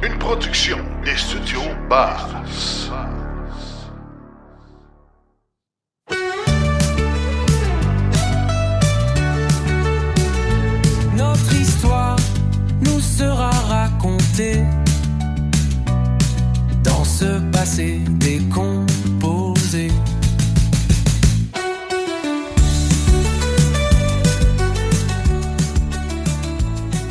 Une production des studios Bass. Notre histoire nous sera racontée dans ce passé décomposé.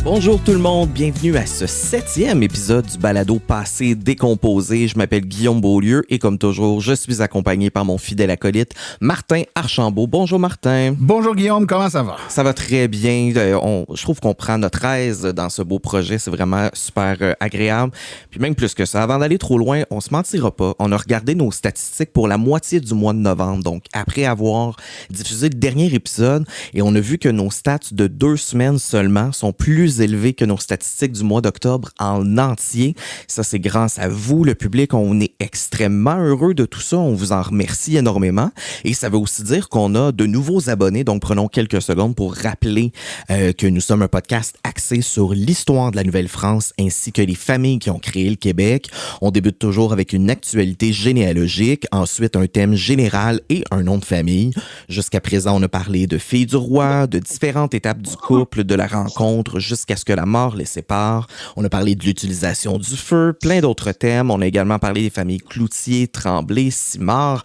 Bonjour tout le monde, bienvenue à ce 7e épisode du balado Passé décomposé. Je m'appelle Guillaume Beaulieu et comme toujours, je suis accompagné par mon fidèle acolyte Martin Archambault. Bonjour Martin. Bonjour Guillaume, comment ça va? Ça va très bien. Je trouve qu'on prend notre aise dans ce beau projet. C'est vraiment super agréable. Puis même plus que ça, avant d'aller trop loin, on se mentira pas. On a regardé nos statistiques pour la moitié du mois de novembre. Donc après avoir diffusé le dernier épisode, et on a vu que nos stats de 2 semaines seulement sont plus élevés que nos statistiques du mois d'octobre en entier. Ça, c'est grâce à vous, le public. On est extrêmement heureux de tout ça. On vous en remercie énormément. Et ça veut aussi dire qu'on a de nouveaux abonnés. Donc, prenons quelques secondes pour rappeler que nous sommes un podcast axé sur l'histoire de la Nouvelle-France ainsi que les familles qui ont créé le Québec. On débute toujours avec une actualité généalogique, ensuite un thème général et un nom de famille. Jusqu'à présent, on a parlé de filles du roi, de différentes étapes du couple, de la rencontre jusqu'à ce que la mort les sépare. On a parlé de l'utilisation du feu, plein d'autres thèmes. On a également parlé des familles Cloutier, Tremblay, Simard,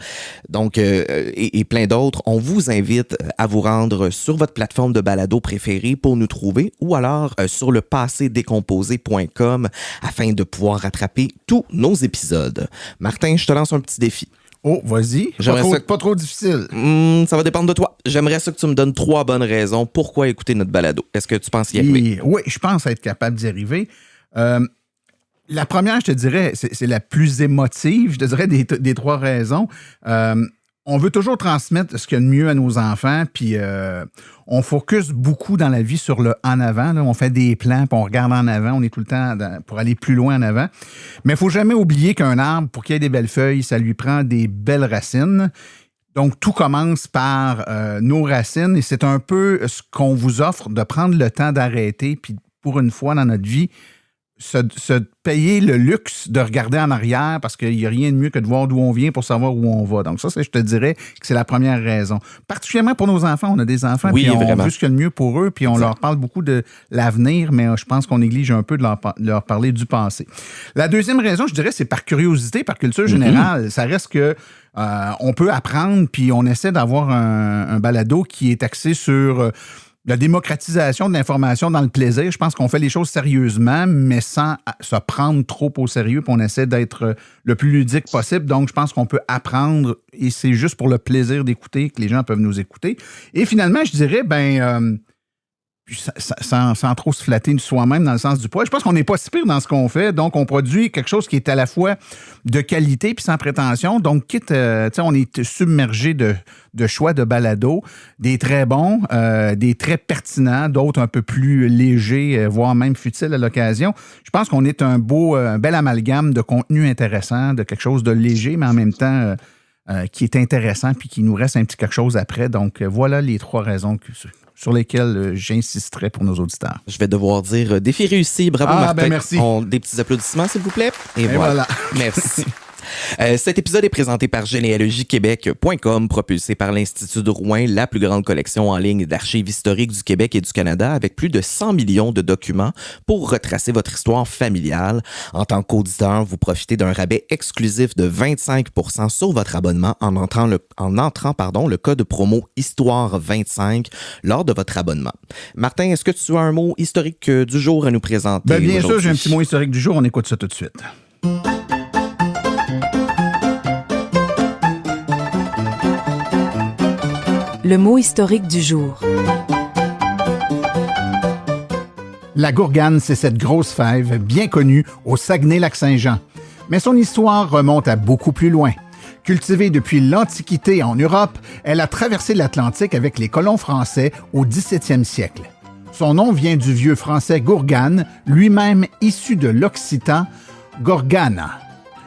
donc et plein d'autres. On vous invite à vous rendre sur votre plateforme de balado préférée pour nous trouver ou alors sur le passédécomposé.com afin de pouvoir rattraper tous nos épisodes. Martin, je te lance un petit défi. Oh, vas-y. Pas trop difficile. Ça va dépendre de toi. J'aimerais ça que tu me donnes 3 bonnes raisons pourquoi écouter notre balado. Est-ce que tu penses y arriver? Oui, je pense être capable d'y arriver. La première, je te dirais, c'est la plus émotive, je te dirais, des 3 raisons. On veut toujours transmettre ce qu'il y a de mieux à nos enfants, puis on focus beaucoup dans la vie sur le en avant. Là. On fait des plans, puis on regarde en avant. On est tout le temps pour aller plus loin en avant. Mais il ne faut jamais oublier qu'un arbre, pour qu'il ait des belles feuilles, ça lui prend des belles racines. Donc, tout commence par nos racines, et c'est un peu ce qu'on vous offre, de prendre le temps d'arrêter, puis pour une fois dans notre vie, se payer le luxe de regarder en arrière parce qu'il n'y a rien de mieux que de voir d'où on vient pour savoir où on va. Donc ça, je te dirais que c'est la première raison. Particulièrement pour nos enfants. On a des enfants, oui, puis on vraiment. veut ce qu'il y a de mieux pour eux, puis on leur parle beaucoup de l'avenir, mais je pense qu'on néglige un peu de leur parler du passé. La deuxième raison, je dirais, c'est par curiosité, par culture générale. Ça reste que on peut apprendre, puis on essaie d'avoir un balado qui est axé sur la démocratisation de l'information dans le plaisir. Je pense qu'on fait les choses sérieusement, mais sans se prendre trop au sérieux, puis on essaie d'être le plus ludique possible. Donc, je pense qu'on peut apprendre, et c'est juste pour le plaisir d'écouter que les gens peuvent nous écouter. Et finalement, je dirais, sans trop se flatter soi-même dans le sens du poids, je pense qu'on n'est pas si pire dans ce qu'on fait. Donc, on produit quelque chose qui est à la fois de qualité puis sans prétention. Donc, on est submergé de choix de balado, des très bons, des très pertinents, d'autres un peu plus légers, voire même futiles à l'occasion. Je pense qu'on est un bel amalgame de contenu intéressant, de quelque chose de léger, mais en même temps qui est intéressant puis qui nous reste un petit quelque chose après. Donc, voilà les 3 raisons sur lesquelles j'insisterai pour nos auditeurs. Je vais devoir dire défi réussi. Bravo, Martin. Merci. Des petits applaudissements, s'il vous plaît. Et voilà. Merci. Cet épisode est présenté par généalogiequebec.com, propulsé par l'Institut de Rouen, la plus grande collection en ligne d'archives historiques du Québec et du Canada, avec plus de 100 millions de documents pour retracer votre histoire familiale. En tant qu'auditeur, vous profitez d'un rabais exclusif de 25% sur votre abonnement en entrant le code promo Histoire25 lors de votre abonnement. Martin, est-ce que tu as un mot historique du jour à nous présenter? Bien sûr, j'ai un petit mot historique du jour. On écoute ça tout de suite. Le mot historique du jour. La gourgane, c'est cette grosse fève bien connue au Saguenay-Lac-Saint-Jean. Mais son histoire remonte à beaucoup plus loin. Cultivée depuis l'Antiquité en Europe, elle a traversé l'Atlantique avec les colons français au 17e siècle. Son nom vient du vieux français gourgane, lui-même issu de l'occitan gorgana.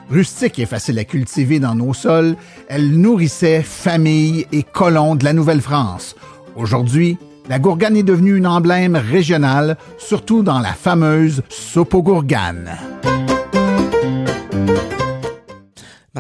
Rustique et facile à cultiver dans nos sols, elle nourrissait familles et colons de la Nouvelle-France. Aujourd'hui, la gourgane est devenue un emblème régional, surtout dans la fameuse soupe aux gourganes.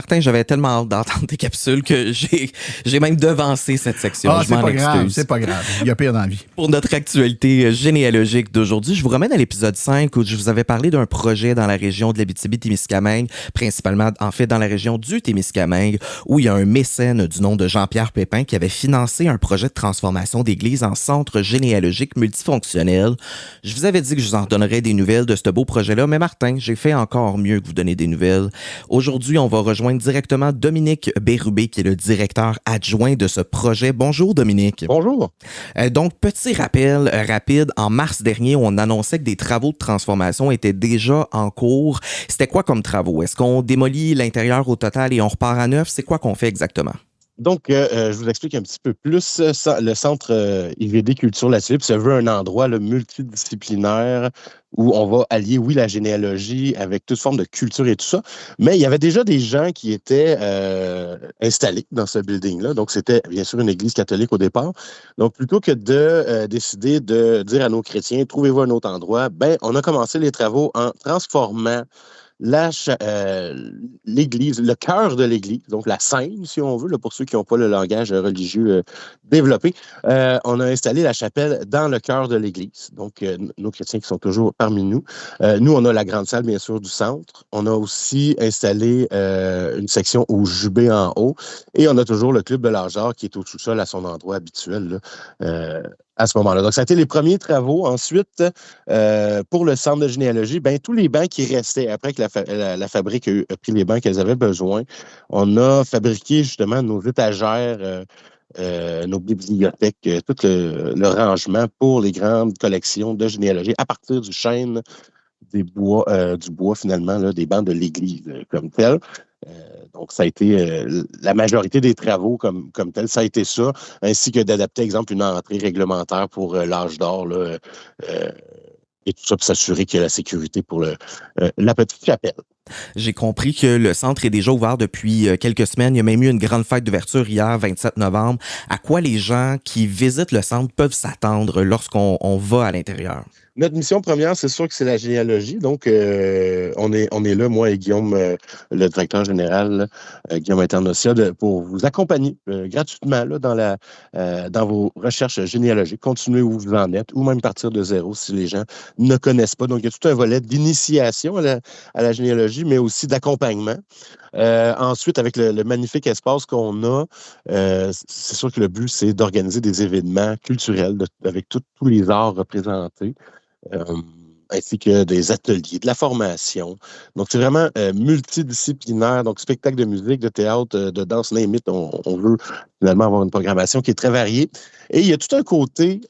Martin, j'avais tellement hâte d'entendre tes capsules que j'ai même devancé cette section. Ah, je m'en excuse. C'est pas grave. Il y a pire dans la vie. Pour notre actualité généalogique d'aujourd'hui, je vous ramène à l'épisode 5 où je vous avais parlé d'un projet dans la région de l'Abitibi-Témiscamingue, principalement en fait dans la région du Témiscamingue, où il y a un mécène du nom de Jean-Pierre Pépin qui avait financé un projet de transformation d'église en centre généalogique multifonctionnel. Je vous avais dit que je vous en donnerais des nouvelles de ce beau projet-là, mais Martin, j'ai fait encore mieux que vous donner des nouvelles. Aujourd'hui, on va rejoindre directement Dominique Bérubé, qui est le directeur adjoint de ce projet. Bonjour Dominique. Bonjour. Donc, petit rappel rapide, en mars dernier, on annonçait que des travaux de transformation étaient déjà en cours. C'était quoi comme travaux? Est-ce qu'on démolit l'intérieur au total et on repart à neuf? C'est quoi qu'on fait exactement? Donc, je vous explique un petit peu plus. Le centre IVD Culture La Tulipe se veut un endroit là, multidisciplinaire où on va allier, oui, la généalogie avec toute forme de culture et tout ça. Mais il y avait déjà des gens qui étaient installés dans ce building-là. Donc, c'était bien sûr une église catholique au départ. Donc, plutôt que de décider de dire à nos chrétiens, trouvez-vous un autre endroit, ben, on a commencé les travaux en transformant l'église, le cœur de l'église, donc la scène, si on veut, là, pour ceux qui n'ont pas le langage religieux développé. On a installé la chapelle dans le cœur de l'église. Donc, nos chrétiens qui sont toujours parmi nous. Nous, on a la grande salle, bien sûr, du centre. On a aussi installé une section au jubé en haut. Et on a toujours le club de l'Argent qui est au sous-sol à son endroit habituel, là, à ce moment-là. Donc, ça a été les premiers travaux. Ensuite, pour le centre de généalogie, ben, tous les bancs qui restaient après que la fabrique a pris les bancs qu'elles avaient besoin, on a fabriqué justement nos étagères, nos bibliothèques, tout le rangement pour les grandes collections de généalogie à partir du chêne, du bois finalement, là, des bancs de l'église comme tel. Donc, ça a été la majorité des travaux comme tel, ça a été ça, ainsi que d'adapter, exemple, une entrée réglementaire pour l'âge d'or, là, et tout ça pour s'assurer qu'il y a la sécurité pour la petite chapelle. J'ai compris que le centre est déjà ouvert depuis quelques semaines. Il y a même eu une grande fête d'ouverture hier, 27 novembre. À quoi les gens qui visitent le centre peuvent s'attendre lorsqu'on va à l'intérieur? Notre mission première, c'est sûr que c'est la généalogie. Donc, on est là, moi et Guillaume, le directeur général, Guillaume Internacia, pour vous accompagner gratuitement là, dans vos recherches généalogiques. Continuez où vous en êtes, ou même partir de zéro si les gens ne connaissent pas. Donc, il y a tout un volet d'initiation à la généalogie, mais aussi d'accompagnement. Ensuite, avec le magnifique espace qu'on a, c'est sûr que le but, c'est d'organiser des événements culturels avec tous les arts représentés. Ainsi que des ateliers, de la formation. Donc, c'est vraiment multidisciplinaire. Donc, spectacle de musique, de théâtre, de danse, name it. On veut finalement avoir une programmation qui est très variée. Et il y a tout un côté,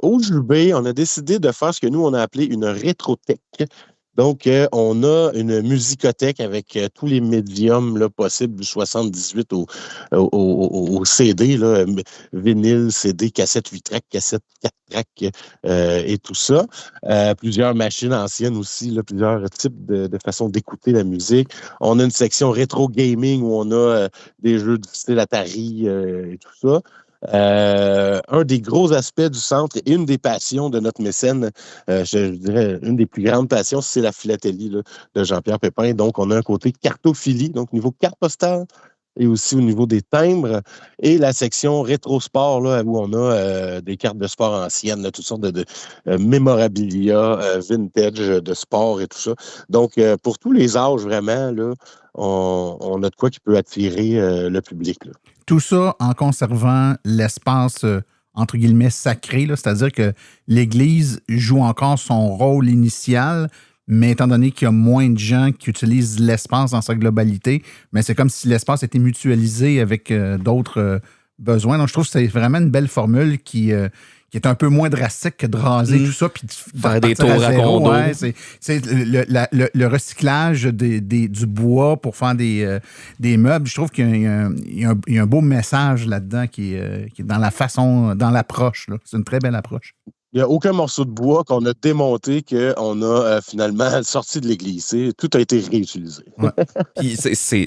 au Jubé, on a décidé de faire ce que nous, on a appelé une rétrothèque. Donc, on a une musicothèque avec tous les médiums là, possibles, du 78 au CD, là, vinyle, CD, cassette 8 tracks, cassette 4 tracks et tout ça. Plusieurs machines anciennes aussi, là, plusieurs types de façons d'écouter la musique. On a une section rétro gaming où on a des jeux du style Atari et tout ça. Un des gros aspects du centre et une des passions de notre mécène, je dirais une des plus grandes passions, c'est la philatélie là, de Jean-Pierre Pépin. Donc, on a un côté cartophilie, donc niveau carte postale, et aussi au niveau des timbres, et la section rétro-sport, là, où on a des cartes de sport anciennes, là, toutes sortes de mémorabilia, vintage de sport et tout ça. Donc, pour tous les âges, vraiment, là, on a de quoi qui peut attirer le public, là. Tout ça en conservant l'espace, entre guillemets, sacré, là, c'est-à-dire que l'Église joue encore son rôle initial, mais étant donné qu'il y a moins de gens qui utilisent l'espace dans sa globalité, mais c'est comme si l'espace était mutualisé avec d'autres besoins. Donc, je trouve que c'est vraiment une belle formule qui est un peu moins drastique que de raser tout ça puis de faire des tours à zéro. condo. Ouais, c'est le recyclage du bois pour faire des meubles. Je trouve qu'il y a un beau message là-dedans qui est dans la façon, dans l'approche, là. C'est une très belle approche. Il n'y a aucun morceau de bois qu'on a démonté qu'on a finalement sorti de l'église. Tout a été réutilisé. Ouais. Puis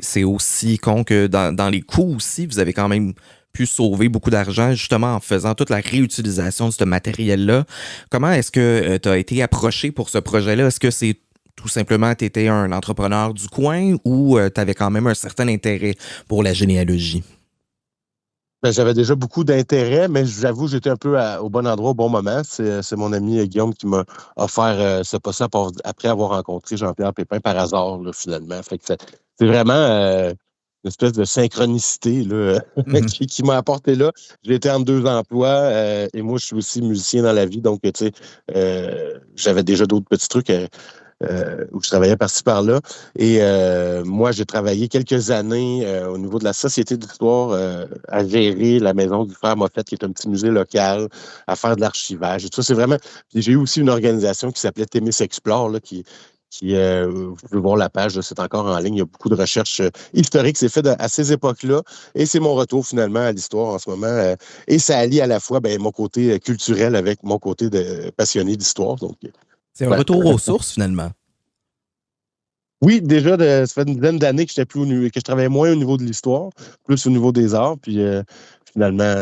c'est aussi con que dans les coûts aussi, vous avez quand même pu sauver beaucoup d'argent justement en faisant toute la réutilisation de ce matériel-là. Comment est-ce que tu as été approché pour ce projet-là? Est-ce que c'est tout simplement tu étais un entrepreneur du coin ou tu avais quand même un certain intérêt pour la généalogie? Ben, j'avais déjà beaucoup d'intérêt, mais j'avoue, j'étais un peu au bon endroit au bon moment. C'est mon ami Guillaume qui m'a offert ce poste après avoir rencontré Jean-Pierre Pépin par hasard, là, finalement. Fait que c'est vraiment une espèce de synchronicité là, qui m'a apporté là. J'étais en 2 emplois et moi, je suis aussi musicien dans la vie. Donc, tu sais, j'avais déjà d'autres petits trucs où je travaillais par-ci par-là. Et moi, j'ai travaillé quelques années au niveau de la Société d'histoire à gérer la maison du frère Moffett, qui est un petit musée local, à faire de l'archivage. Et tout ça, c'est vraiment... Puis j'ai eu aussi une organisation qui s'appelait Témis Explore, là, qui vous pouvez voir la page, là, c'est encore en ligne. Il y a beaucoup de recherches historiques. C'est fait à ces époques-là. Et c'est mon retour, finalement, à l'histoire en ce moment. Et ça allie à la fois mon côté culturel avec mon côté de passionné d'histoire. Donc, c'est un retour aux sources, finalement. Oui, déjà, ça fait une dizaine d'années que je travaillais moins au niveau de l'histoire, plus au niveau des arts. Puis finalement,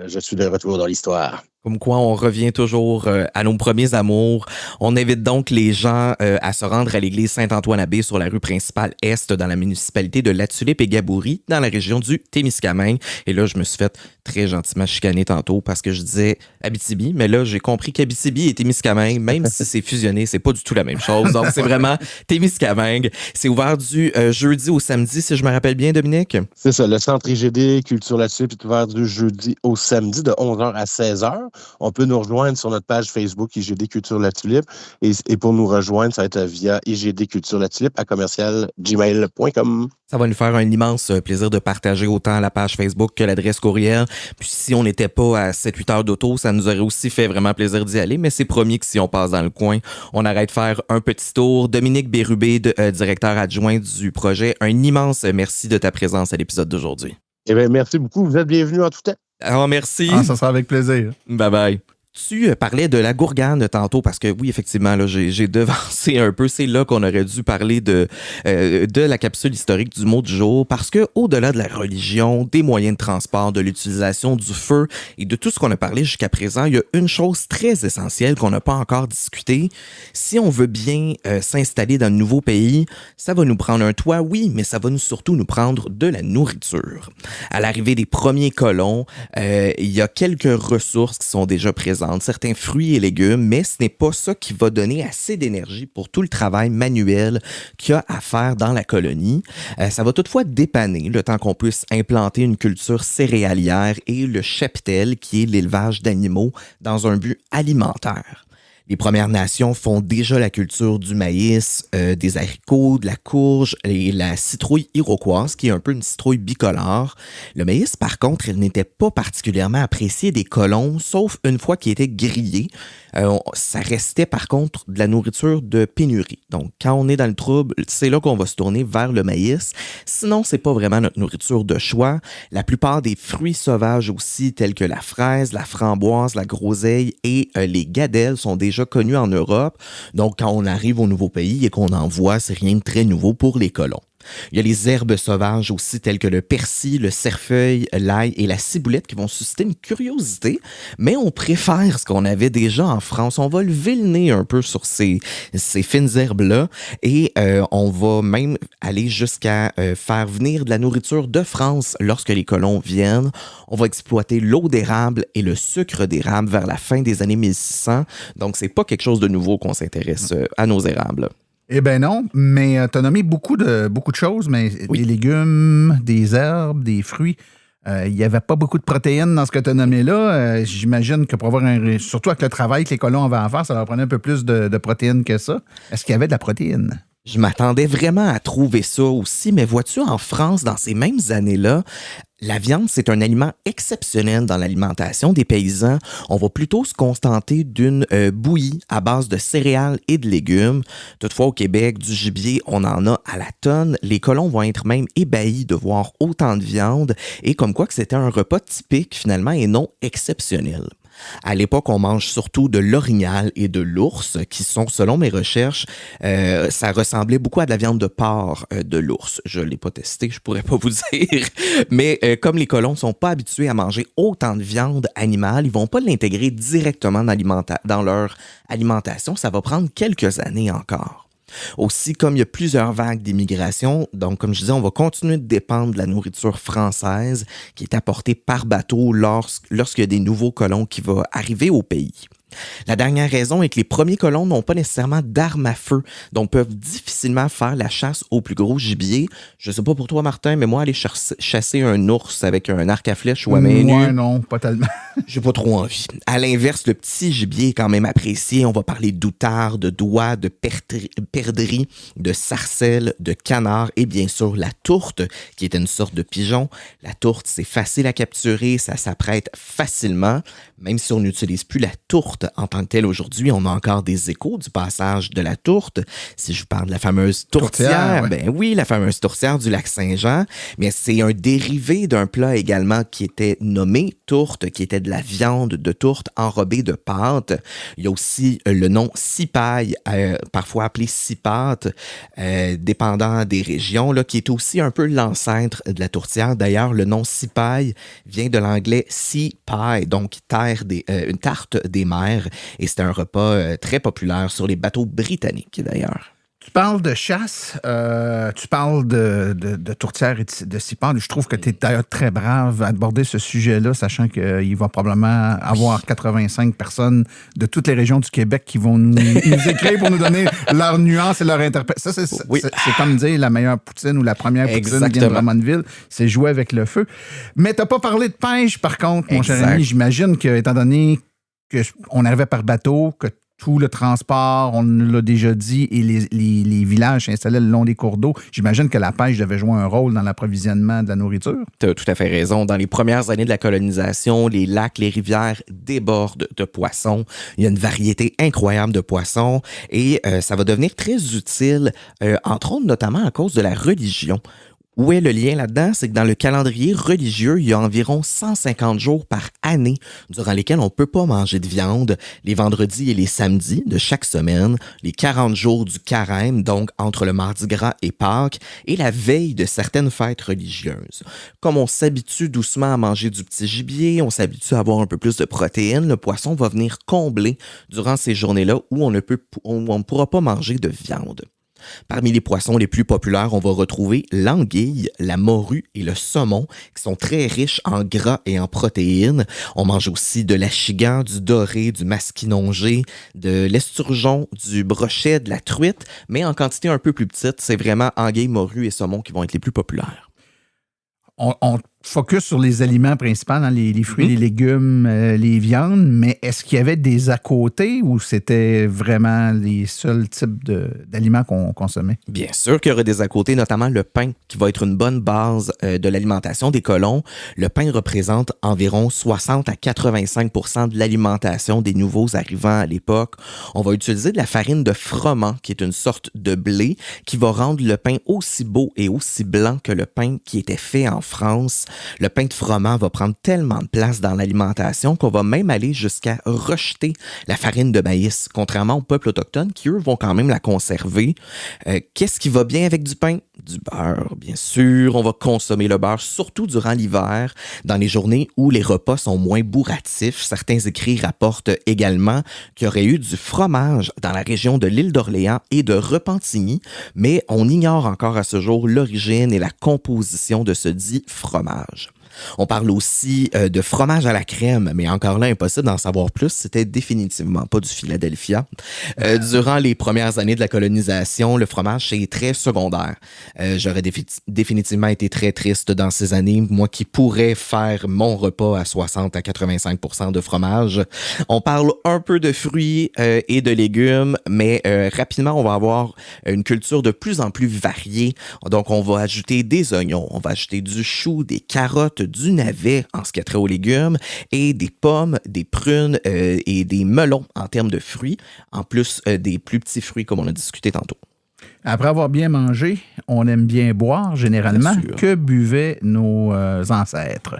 je suis de retour dans l'histoire. Comme quoi, on revient toujours à nos premiers amours. On invite donc les gens à se rendre à l'église Saint-Antoine-Abbé sur la rue principale Est dans la municipalité de Latulippe et Gaboury, dans la région du Témiscamingue. Et là, je me suis fait très gentiment chicaner tantôt parce que je disais Abitibi, mais là, j'ai compris qu'Abitibi et Témiscamingue, même si c'est fusionné, c'est pas du tout la même chose. Donc, c'est vraiment Témiscamingue. C'est ouvert du jeudi au samedi, si je me rappelle bien, Dominique? C'est ça. Le centre IGD Culture Latulippe est ouvert du jeudi au samedi de 11h à 16h. On peut nous rejoindre sur notre page Facebook IGD Culture La Tulipe. Et pour nous rejoindre, ça va être via IGD Culture La Tulipe à commercial@gmail.com. Ça va nous faire un immense plaisir de partager autant la page Facebook que l'adresse courriel. Puis si on n'était pas à 7-8 heures d'auto, ça nous aurait aussi fait vraiment plaisir d'y aller. Mais c'est promis que si on passe dans le coin, on arrête de faire un petit tour. Dominique Bérubé, directeur adjoint du projet, un immense merci de ta présence à l'épisode d'aujourd'hui. Eh bien, merci beaucoup. Vous êtes bienvenus en tout temps. Alors, merci. Ça sera avec plaisir. Bye bye. Tu parlais de la gourgane tantôt parce que oui, effectivement, là, j'ai devancé un peu. C'est là qu'on aurait dû parler de la capsule historique du mot du jour parce que au-delà de la religion, des moyens de transport, de l'utilisation du feu et de tout ce qu'on a parlé jusqu'à présent, il y a une chose très essentielle qu'on n'a pas encore discutée. Si on veut bien s'installer dans un nouveau pays, ça va nous prendre un toit, oui, mais ça va surtout nous prendre de la nourriture. À l'arrivée des premiers colons, il y a quelques ressources qui sont déjà présentes, certains fruits et légumes, mais ce n'est pas ça qui va donner assez d'énergie pour tout le travail manuel qu'il y a à faire dans la colonie. Ça va toutefois dépanner le temps qu'on puisse implanter une culture céréalière et le cheptel, qui est l'élevage d'animaux dans un but alimentaire. Les Premières Nations font déjà la culture du maïs, des haricots, de la courge et la citrouille iroquoise, qui est un peu une citrouille bicolore. Le maïs, par contre, il n'était pas particulièrement apprécié des colons, sauf une fois qu'il était grillé. Ça restait, par contre, de la nourriture de pénurie. Donc, quand on est dans le trouble, c'est là qu'on va se tourner vers le maïs. Sinon, c'est pas vraiment notre nourriture de choix. La plupart des fruits sauvages aussi, tels que la fraise, la framboise, la groseille et les gadelles sont déjà connus en Europe. Donc, quand on arrive au nouveau pays et qu'on en voit, c'est rien de très nouveau pour les colons. Il y a les herbes sauvages aussi, telles que le persil, le cerfeuil, l'ail et la ciboulette qui vont susciter une curiosité, mais on préfère ce qu'on avait déjà en France. On va lever le nez un peu sur ces fines herbes-là et on va même aller jusqu'à faire venir de la nourriture de France lorsque les colons viennent. On va exploiter l'eau d'érable et le sucre d'érable vers la fin des années 1600. Donc, c'est pas quelque chose de nouveau qu'on s'intéresse à nos érables. Eh bien non, mais tu as nommé beaucoup de choses, mais oui. Des légumes, des herbes, des fruits. Il n'y avait pas beaucoup de protéines dans ce que tu as nommé là. J'imagine que pour avoir surtout avec le travail que les colons avaient à faire, ça leur prenait un peu plus de protéines que ça. Est-ce qu'il y avait de la protéine? Je m'attendais vraiment à trouver ça aussi, mais vois-tu, en France, dans ces mêmes années-là, la viande, c'est un aliment exceptionnel dans l'alimentation des paysans. On va plutôt se contenter d'une bouillie à base de céréales et de légumes. Toutefois, au Québec, du gibier, on en a à la tonne. Les colons vont être même ébahis de voir autant de viande et comme quoi que c'était un repas typique finalement et non exceptionnel. À l'époque, on mange surtout de l'orignal et de l'ours, qui sont, selon mes recherches, ça ressemblait beaucoup à de la viande de porc de l'ours. Je ne l'ai pas testé, je pourrais pas vous dire. Mais comme les colons ne sont pas habitués à manger autant de viande animale, ils vont pas l'intégrer directement dans leur alimentation. Ça va prendre quelques années encore. Aussi, comme il y a plusieurs vagues d'immigration, donc comme je disais, on va continuer de dépendre de la nourriture française qui est apportée par bateau lorsqu'il y a des nouveaux colons qui vont arriver au pays. La dernière raison est que les premiers colons n'ont pas nécessairement d'armes à feu, donc peuvent difficilement faire la chasse au plus gros gibier. Je sais pas pour toi, Martin, mais moi, aller chasser un ours avec un arc à flèche ou à main nue... Ouais, non, pas tellement. J'ai pas trop envie. À l'inverse, le petit gibier est quand même apprécié. On va parler d'outards, de doigts, de perdrix, de sarcelles, de canards et bien sûr la tourte, qui est une sorte de pigeon. La tourte, c'est facile à capturer, ça s'apprête facilement. Même si on n'utilise plus la tourte en tant que telle aujourd'hui, on a encore des échos du passage de la tourte. Si je vous parle de la fameuse tourtière, ouais. ben oui, la fameuse tourtière du lac Saint-Jean, mais c'est un dérivé d'un plat également qui était nommé tourte, qui était de la viande de tourte enrobée de pâte. Il y a aussi le nom cipaille, parfois appelé cipâte, dépendant des régions, là, qui est aussi un peu l'ancêtre de la tourtière. D'ailleurs, le nom cipaille vient de l'anglais sea pie, donc une tarte des mers, et c'est un repas très populaire sur les bateaux britanniques d'ailleurs. Tu parles de chasse, tu parles de tourtière et de cipâtre. Je trouve que tu es d'ailleurs très brave à aborder ce sujet-là, sachant qu'il va probablement avoir 85 personnes de toutes les régions du Québec qui vont nous écrire pour nous donner leurs nuances et leur interprétation. Ça, c'est comme dire la meilleure poutine ou la première poutine vient de Drummondville. C'est jouer avec le feu. Mais tu n'as pas parlé de pêche, par contre, mon cher ami. J'imagine que, étant donné qu'on arrivait par bateau, que tout le transport, on l'a déjà dit, et les villages s'installaient le long des cours d'eau. J'imagine que la pêche devait jouer un rôle dans l'approvisionnement de la nourriture. Tu as tout à fait raison. Dans les premières années de la colonisation, les lacs, les rivières débordent de poissons. Il y a une variété incroyable de poissons et ça va devenir très utile, entre autres notamment à cause de la religion. Où est le lien là-dedans? C'est que dans le calendrier religieux, il y a environ 150 jours par année durant lesquels on ne peut pas manger de viande, les vendredis et les samedis de chaque semaine, les 40 jours du carême, donc entre le mardi gras et Pâques, et la veille de certaines fêtes religieuses. Comme on s'habitue doucement à manger du petit gibier, on s'habitue à avoir un peu plus de protéines, le poisson va venir combler durant ces journées-là où on ne pourra pas manger de viande. Parmi les poissons les plus populaires, on va retrouver l'anguille, la morue et le saumon, qui sont très riches en gras et en protéines. On mange aussi de l'achigan, du doré, du masquinongé, de l'esturgeon, du brochet, de la truite, mais en quantité un peu plus petite. C'est vraiment anguille, morue et saumon qui vont être les plus populaires. On focus sur les aliments principaux, hein, les fruits, les légumes, les viandes, mais est-ce qu'il y avait des à côté ou c'était vraiment les seuls types d'aliments qu'on consommait? Bien sûr qu'il y aurait des à côté, notamment le pain, qui va être une bonne base de l'alimentation des colons. Le pain représente environ 60 à 85 % de l'alimentation des nouveaux arrivants à l'époque. On va utiliser de la farine de froment, qui est une sorte de blé, qui va rendre le pain aussi beau et aussi blanc que le pain qui était fait en France. Le pain de froment va prendre tellement de place dans l'alimentation qu'on va même aller jusqu'à rejeter la farine de maïs, contrairement aux peuples autochtones qui, eux, vont quand même la conserver. Qu'est-ce qui va bien avec du pain? Du beurre, bien sûr. On va consommer le beurre, surtout durant l'hiver, dans les journées où les repas sont moins bourratifs. Certains écrits rapportent également qu'il y aurait eu du fromage dans la région de l'île d'Orléans et de Repentigny, mais on ignore encore à ce jour l'origine et la composition de ce dit fromage. On parle aussi de fromage à la crème, mais encore là, impossible d'en savoir plus. C'était définitivement pas du Philadelphia. Durant les premières années de la colonisation, le fromage, c'est très secondaire. J'aurais définitivement été très triste dans ces années, moi qui pourrais faire mon repas à 60 à 85 % de fromage. On parle un peu de fruits et de légumes, mais rapidement, on va avoir une culture de plus en plus variée. Donc, on va ajouter des oignons, on va ajouter du chou, des carottes, du navet en ce qui a trait aux légumes et des pommes, des prunes et des melons en termes de fruits, en plus des plus petits fruits comme on a discuté tantôt. Après avoir bien mangé, on aime bien boire, généralement. Bien sûr. Que buvaient nos ancêtres?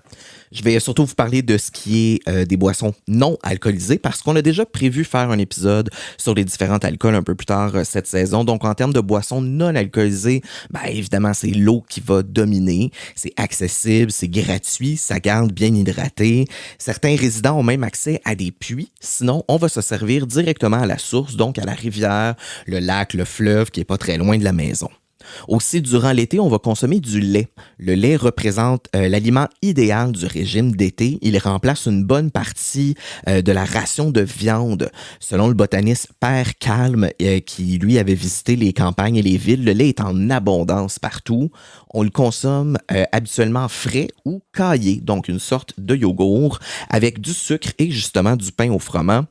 Je vais surtout vous parler de ce qui est des boissons non alcoolisées parce qu'on a déjà prévu faire un épisode sur les différents alcools un peu plus tard cette saison. Donc, en termes de boissons non alcoolisées, évidemment, c'est l'eau qui va dominer. C'est accessible, c'est gratuit, ça garde bien hydraté. Certains résidents ont même accès à des puits. Sinon, on va se servir directement à la source, donc à la rivière, le lac, le fleuve qui est pas très loin de la maison. Aussi, durant l'été, on va consommer du lait. Le lait représente l'aliment idéal du régime d'été. Il remplace une bonne partie de la ration de viande. Selon le botaniste Père Calme, qui lui avait visité les campagnes et les villes, le lait est en abondance partout. On le consomme habituellement frais ou caillé, donc une sorte de yogourt avec du sucre et justement du pain au froment.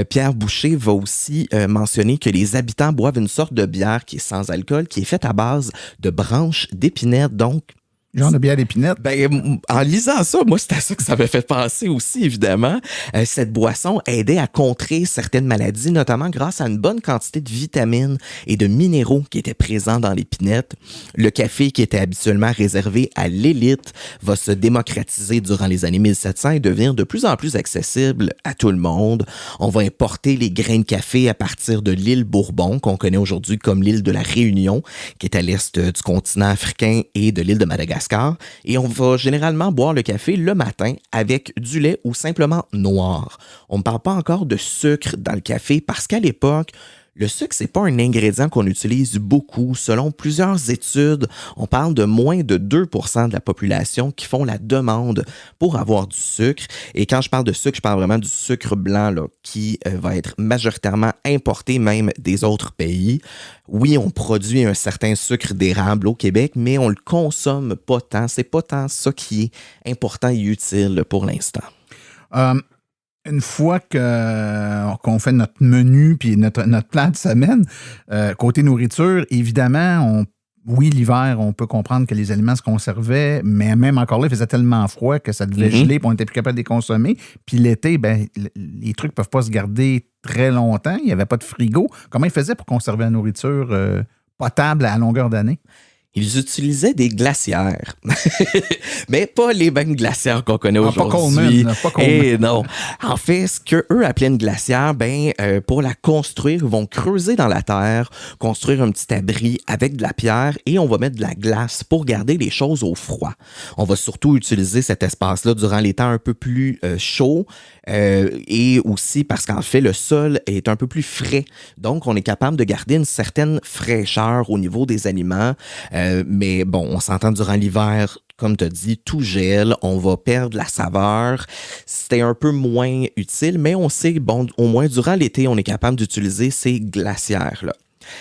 Pierre Boucher va aussi mentionner que les habitants boivent une sorte de bière qui est sans alcool, qui est faite à base de branches d'épinette, donc Genre de bière d'épinette? En lisant ça, moi, c'est à ça que ça m'a fait penser aussi, évidemment. Cette boisson aidait à contrer certaines maladies, notamment grâce à une bonne quantité de vitamines et de minéraux qui étaient présents dans l'épinette. Le café, qui était habituellement réservé à l'élite, va se démocratiser durant les années 1700 et devenir de plus en plus accessible à tout le monde. On va importer les grains de café à partir de l'île Bourbon, qu'on connaît aujourd'hui comme l'île de la Réunion, qui est à l'est du continent africain et de l'île de Madagascar. Et on va généralement boire le café le matin avec du lait ou simplement noir. On ne parle pas encore de sucre dans le café parce qu'à l'époque, le sucre, c'est pas un ingrédient qu'on utilise beaucoup. Selon plusieurs études, on parle de moins de 2% de la population qui font la demande pour avoir du sucre. Et quand je parle de sucre, je parle vraiment du sucre blanc là, qui va être majoritairement importé même des autres pays. Oui, on produit un certain sucre d'érable au Québec, mais on le consomme pas tant. C'est pas tant ça qui est important et utile pour l'instant. Une fois qu'on fait notre menu puis notre plan de semaine, côté nourriture, évidemment, oui, l'hiver, on peut comprendre que les aliments se conservaient, mais même encore là, il faisait tellement froid que ça devait geler, puis on n'était plus capable de les consommer. Puis l'été, les trucs ne peuvent pas se garder très longtemps. Il n'y avait pas de frigo. Comment ils faisaient pour conserver la nourriture potable à longueur d'année? Ils utilisaient des glacières, mais pas les mêmes glacières qu'on connaît aujourd'hui. Pas Coleman. Et non. En fait, ce qu'eux appelaient une glacière, pour la construire, ils vont creuser dans la terre, construire un petit abri avec de la pierre et on va mettre de la glace pour garder les choses au froid. On va surtout utiliser cet espace-là durant les temps un peu plus chauds et aussi parce qu'en fait, le sol est un peu plus frais. Donc, on est capable de garder une certaine fraîcheur au niveau des aliments. Mais bon, on s'entend durant l'hiver, comme tu as dit, tout gèle, on va perdre la saveur. C'était un peu moins utile, mais on sait, au moins durant l'été, on est capable d'utiliser ces glacières-là.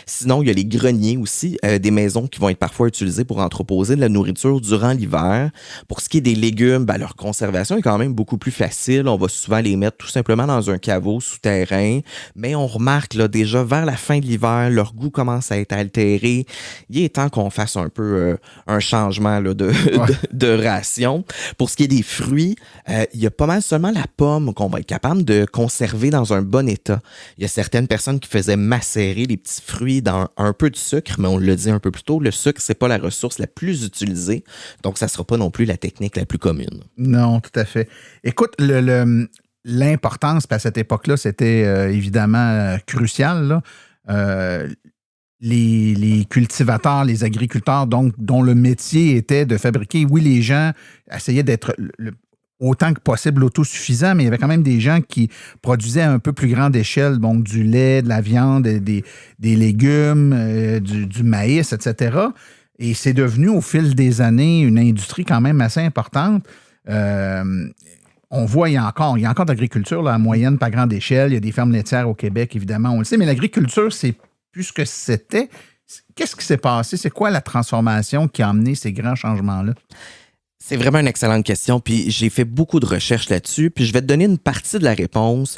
Sinon, il y a les greniers aussi, des maisons qui vont être parfois utilisées pour entreposer de la nourriture durant l'hiver. Pour ce qui est des légumes, leur conservation est quand même beaucoup plus facile. On va souvent les mettre tout simplement dans un caveau souterrain. Mais on remarque là, déjà vers la fin de l'hiver, leur goût commence à être altéré. Il est temps qu'on fasse un peu un changement là, de ration. Pour ce qui est des fruits, il y a pas mal seulement la pomme qu'on va être capable de conserver dans un bon état. Il y a certaines personnes qui faisaient macérer les petits fruits dans un peu de sucre, mais on le dit un peu plus tôt, le sucre, c'est pas la ressource la plus utilisée, donc ça sera pas non plus la technique la plus commune. Non, tout à fait. Écoute, l'importance, à cette époque-là, c'était évidemment crucial, là. Les cultivateurs, les agriculteurs, donc, dont le métier était de fabriquer, oui, les gens essayaient d'être autant que possible autosuffisants, mais il y avait quand même des gens qui produisaient à un peu plus grande échelle, donc du lait, de la viande, des légumes, du maïs, etc. Et c'est devenu, au fil des années, une industrie quand même assez importante. On voit, il y a encore de l'agriculture là, à moyenne, pas grande échelle. Il y a des fermes laitières au Québec, évidemment, on le sait, mais l'agriculture, c'est plus ce que c'était. Qu'est-ce qui s'est passé? C'est quoi la transformation qui a amené ces grands changements-là? C'est vraiment une excellente question, puis j'ai fait beaucoup de recherches là-dessus, puis je vais te donner une partie de la réponse.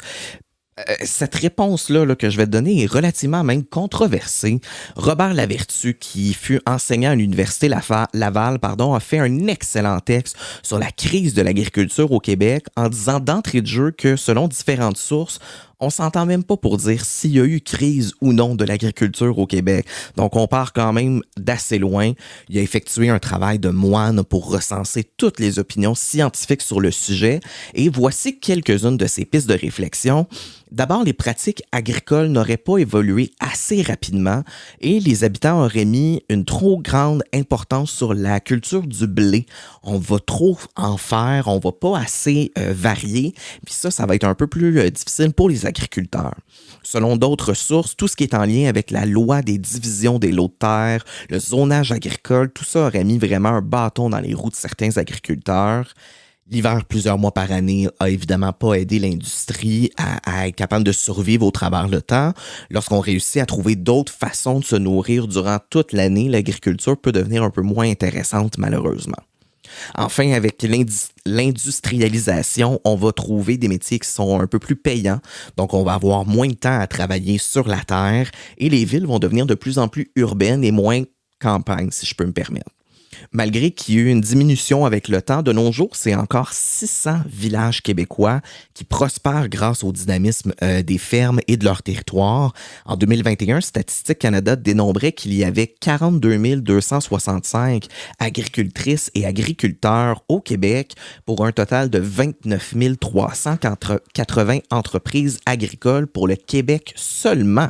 Cette réponse-là que je vais te donner est relativement même controversée. Robert Lavertu, qui fut enseignant à l'Université Laval, a fait un excellent texte sur la crise de l'agriculture au Québec en disant d'entrée de jeu que, selon différentes sources, on s'entend même pas pour dire s'il y a eu crise ou non de l'agriculture au Québec. Donc, on part quand même d'assez loin. Il a effectué un travail de moine pour recenser toutes les opinions scientifiques sur le sujet. Et voici quelques-unes de ses pistes de réflexion. D'abord, les pratiques agricoles n'auraient pas évolué assez rapidement et les habitants auraient mis une trop grande importance sur la culture du blé. On va trop en faire, on va pas assez varier, puis ça va être un peu plus difficile pour les agriculteurs. Selon d'autres sources, tout ce qui est en lien avec la loi des divisions des lots de terre, le zonage agricole, tout ça aurait mis vraiment un bâton dans les roues de certains agriculteurs. L'hiver, plusieurs mois par année, a évidemment pas aidé l'industrie à être capable de survivre au travers le temps. Lorsqu'on réussit à trouver d'autres façons de se nourrir durant toute l'année, l'agriculture peut devenir un peu moins intéressante, malheureusement. Enfin, avec l'industrialisation, on va trouver des métiers qui sont un peu plus payants. Donc, on va avoir moins de temps à travailler sur la terre et les villes vont devenir de plus en plus urbaines et moins campagnes, si je peux me permettre. Malgré qu'il y ait eu une diminution avec le temps, de nos jours, c'est encore 600 villages québécois qui prospèrent grâce au dynamisme des fermes et de leur territoire. En 2021, Statistique Canada dénombrait qu'il y avait 42 265 agricultrices et agriculteurs au Québec pour un total de 29 380 entreprises agricoles pour le Québec seulement.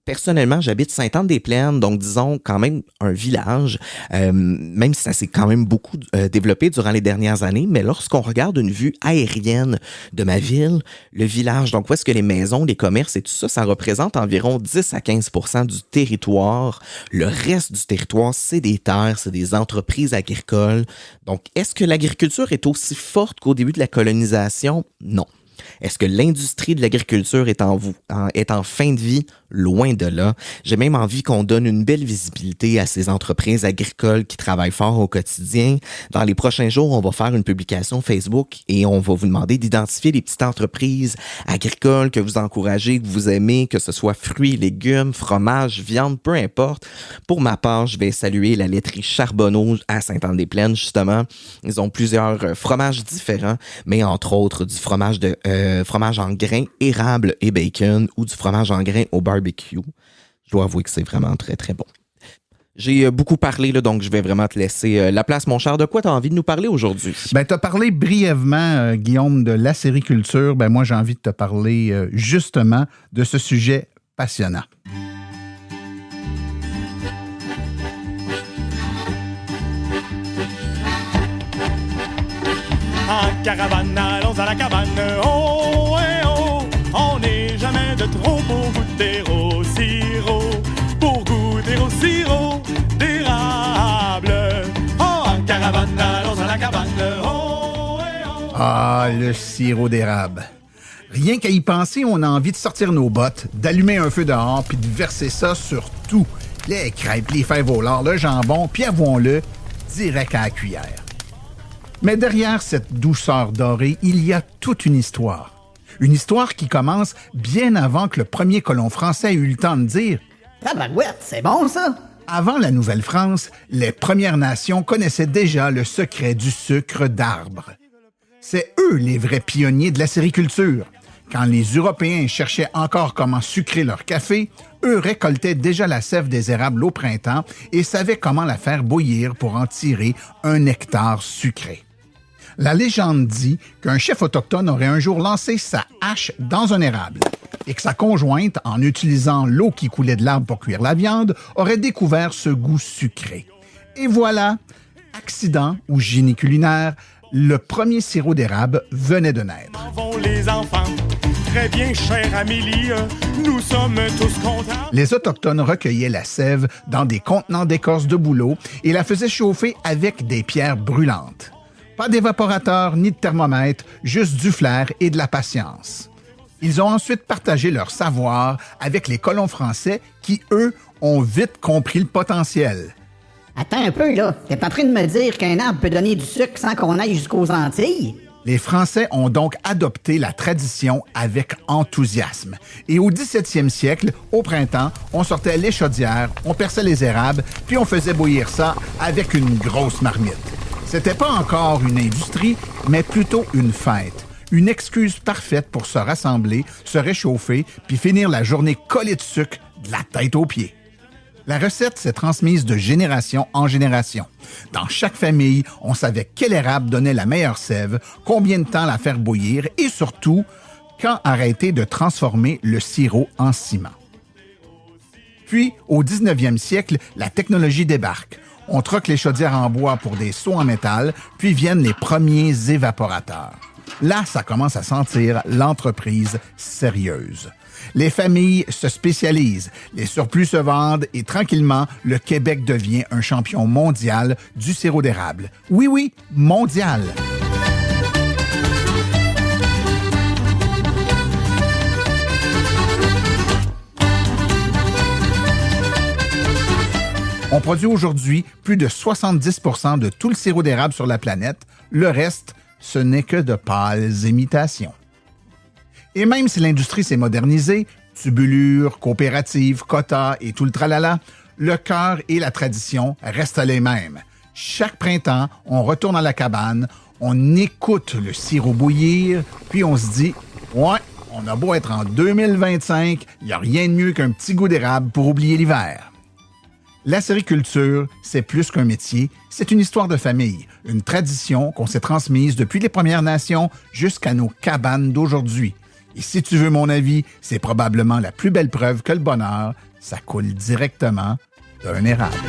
Personnellement, j'habite Sainte-Anne-des-Plaines, donc disons quand même un village, même si ça s'est quand même beaucoup développé durant les dernières années, mais lorsqu'on regarde une vue aérienne de ma ville, le village, donc où est-ce que les maisons, les commerces et tout ça, ça représente environ 10 à 15% du territoire. Le reste du territoire, c'est des terres, c'est des entreprises agricoles. Donc, est-ce que l'agriculture est aussi forte qu'au début de la colonisation? Non. Est-ce que l'industrie de l'agriculture est en fin de vie? Loin de là. J'ai même envie qu'on donne une belle visibilité à ces entreprises agricoles qui travaillent fort au quotidien. Dans les prochains jours, on va faire une publication Facebook et on va vous demander d'identifier les petites entreprises agricoles que vous encouragez, que vous aimez, que ce soit fruits, légumes, fromages, viande, peu importe. Pour ma part, je vais saluer la laiterie Charbonneau à Sainte-Anne-des-Plaines, justement. Ils ont plusieurs fromages différents, mais entre autres du fromage en grains, érable et bacon ou du fromage en grains au barbecue. Je dois avouer que c'est vraiment très, très bon. J'ai beaucoup parlé, là, donc je vais vraiment te laisser la place, mon cher. De quoi tu as envie de nous parler aujourd'hui? Ben, tu as parlé brièvement, Guillaume, de l'acériculture. Ben, moi, j'ai envie de te parler justement de ce sujet passionnant. En caravane, allons à la cabane, oh, eh, oh, on n'est jamais de trop pour goûter au sirop, d'érable. Oh, en caravane, allons à la cabane, oh, eh, oh. Ah, le sirop d'érable. Rien qu'à y penser, on a envie de sortir nos bottes, d'allumer un feu dehors, puis de verser ça sur tout. Les crêpes, les fèves au lard, le jambon, puis avouons-le, direct à la cuillère. Mais derrière cette douceur dorée, il y a toute une histoire. Une histoire qui commence bien avant que le premier colon français ait eu le temps de dire « Tabarouette, c'est bon ça! » Avant la Nouvelle-France, les Premières Nations connaissaient déjà le secret du sucre d'arbre. C'est eux les vrais pionniers de la sériculture. Quand les Européens cherchaient encore comment sucrer leur café, eux récoltaient déjà la sève des érables au printemps et savaient comment la faire bouillir pour en tirer un nectar sucré. La légende dit qu'un chef autochtone aurait un jour lancé sa hache dans un érable et que sa conjointe, en utilisant l'eau qui coulait de l'arbre pour cuire la viande, aurait découvert ce goût sucré. Et voilà, accident ou génie culinaire, le premier sirop d'érable venait de naître. Vont les enfants, très bien, chère Amélie, nous sommes tous contents. Les Autochtones recueillaient la sève dans des contenants d'écorce de bouleau et la faisaient chauffer avec des pierres brûlantes. Pas d'évaporateur ni de thermomètre, juste du flair et de la patience. Ils ont ensuite partagé leur savoir avec les colons français qui, eux, ont vite compris le potentiel. Attends un peu, là. T'es en train de me dire qu'un arbre peut donner du sucre sans qu'on aille jusqu'aux Antilles? Les Français ont donc adopté la tradition avec enthousiasme. Et au 17e siècle, au printemps, on sortait les chaudières, on perçait les érables, puis on faisait bouillir ça avec une grosse marmite. C'était pas encore une industrie, mais plutôt une fête. Une excuse parfaite pour se rassembler, se réchauffer, puis finir la journée collée de sucre de la tête aux pieds. La recette s'est transmise de génération en génération. Dans chaque famille, on savait quel érable donnait la meilleure sève, combien de temps la faire bouillir et surtout, quand arrêter de transformer le sirop en ciment. Puis, au 19e siècle, la technologie débarque. On troque les chaudières en bois pour des seaux en métal, puis viennent les premiers évaporateurs. Là, ça commence à sentir l'entreprise sérieuse. Les familles se spécialisent, les surplus se vendent et tranquillement, le Québec devient un champion mondial du sirop d'érable. Oui, oui, mondial! On produit aujourd'hui plus de 70% de tout le sirop d'érable sur la planète. Le reste, ce n'est que de pâles imitations. Et même si l'industrie s'est modernisée, tubulure, coopérative, quotas et tout le tralala, le cœur et la tradition restent les mêmes. Chaque printemps, on retourne à la cabane, on écoute le sirop bouillir, puis on se dit « Ouais, on a beau être en 2025, il n'y a rien de mieux qu'un petit goût d'érable pour oublier l'hiver. » La sériculture, c'est plus qu'un métier, c'est une histoire de famille, une tradition qu'on s'est transmise depuis les Premières Nations jusqu'à nos cabanes d'aujourd'hui. Et si tu veux mon avis, c'est probablement la plus belle preuve que le bonheur, ça coule directement d'un érable. «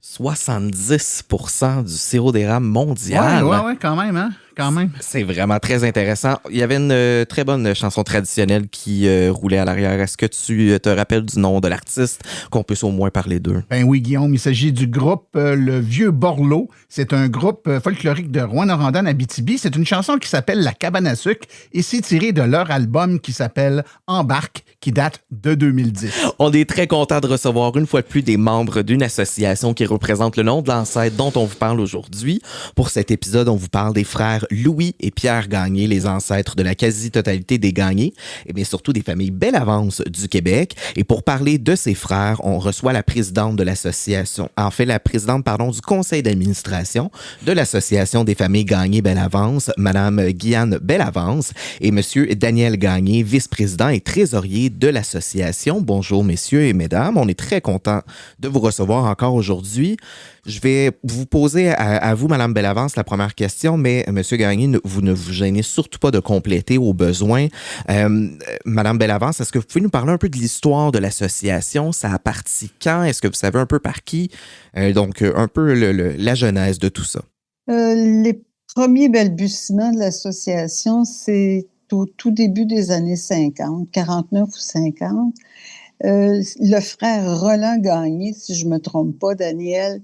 70% du sirop d'érable mondial. » Ouais, quand même, hein? Quand même. C'est vraiment très intéressant. Il y avait une très bonne chanson traditionnelle qui roulait à l'arrière. Est-ce que tu te rappelles du nom de l'artiste, qu'on puisse au moins parler d'eux? Ben oui, Guillaume, il s'agit du groupe Le Vieux Borloo. C'est un groupe folklorique de Rouyn-Noranda, en Abitibi. C'est une chanson qui s'appelle La Cabane à sucre et c'est tiré de leur album qui s'appelle Embarque, qui date de 2010. On est très content de recevoir une fois de plus des membres d'une association qui représente le nom de l'ancêtre dont on vous parle aujourd'hui. Pour cet épisode, on vous parle des frères Louis et Pierre Gagné, les ancêtres de la quasi-totalité des Gagné, et bien surtout des familles Bellavance du Québec. Et pour parler de ces frères, on reçoit la présidente de l'association, la présidente, du conseil d'administration de l'association des familles Gagné Bellavance, Madame Guyane Bellavance, et Monsieur Daniel Gagné, vice-président et trésorier de l'association. Bonjour messieurs et mesdames, on est très content de vous recevoir encore aujourd'hui. Je vais vous poser à vous, Madame Bellavance, la première question, mais Monsieur Gagné, vous ne vous gênez surtout pas de compléter au besoin. Madame Bellavance, est-ce que vous pouvez nous parler un peu de l'histoire de l'association? Ça a parti quand? Est-ce que vous savez un peu par qui? Donc, un peu la genèse de tout ça. Les premiers balbutiements de l'association, c'est au tout début des années 50, 49 ou 50. Le frère Roland Gagné, si je ne me trompe pas, Daniel,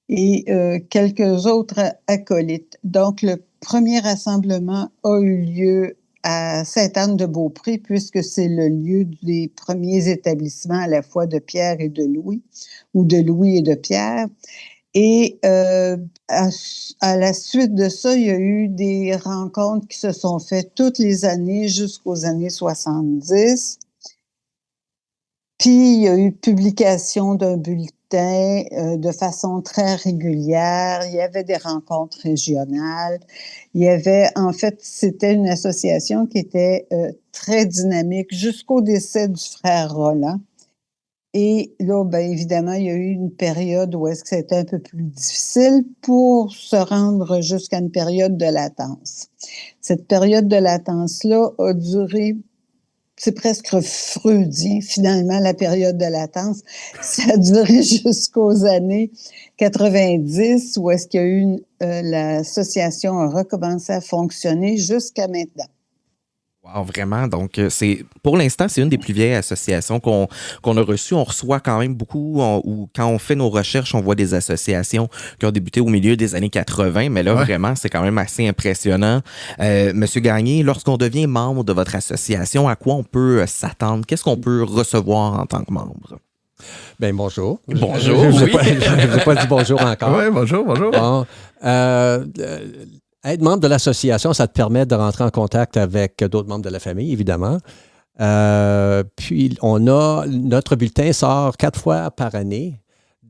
et quelques autres acolytes. Donc, le premier rassemblement a eu lieu à Sainte-Anne-de-Beaupré, puisque c'est le lieu des premiers établissements à la fois de Pierre et de Louis, ou de Louis et de Pierre. Et à la suite de ça, il y a eu des rencontres qui se sont faites toutes les années jusqu'aux années 70. Puis, il y a eu publication d'un bulletin de façon très régulière. Il y avait des rencontres régionales. Il y avait, en fait, c'était une association qui était très dynamique jusqu'au décès du frère Roland. Et là, bien évidemment, il y a eu une période où est-ce que c'était un peu plus difficile pour se rendre jusqu'à une période de latence. Cette période de latence-là a duré, c'est presque freudien, finalement, la période de latence. Ça a duré jusqu'aux années 90, où est-ce qu'il y a eu l'association a recommencé à fonctionner jusqu'à maintenant. Wow, vraiment. Donc, pour l'instant, c'est une des plus vieilles associations qu'on a reçues. On reçoit quand même beaucoup, ou quand on fait nos recherches, on voit des associations qui ont débuté au milieu des années 80, mais là, vraiment, c'est quand même assez impressionnant. Monsieur Gagné, lorsqu'on devient membre de votre association, à quoi on peut s'attendre? Qu'est-ce qu'on peut recevoir en tant que membre? Bien, bonjour. Bonjour, Je oui. n'ai pas dit bonjour encore. Oui, bonjour. Bon, être membre de l'association, ça te permet de rentrer en contact avec d'autres membres de la famille, évidemment. Puis, notre bulletin sort 4 fois par année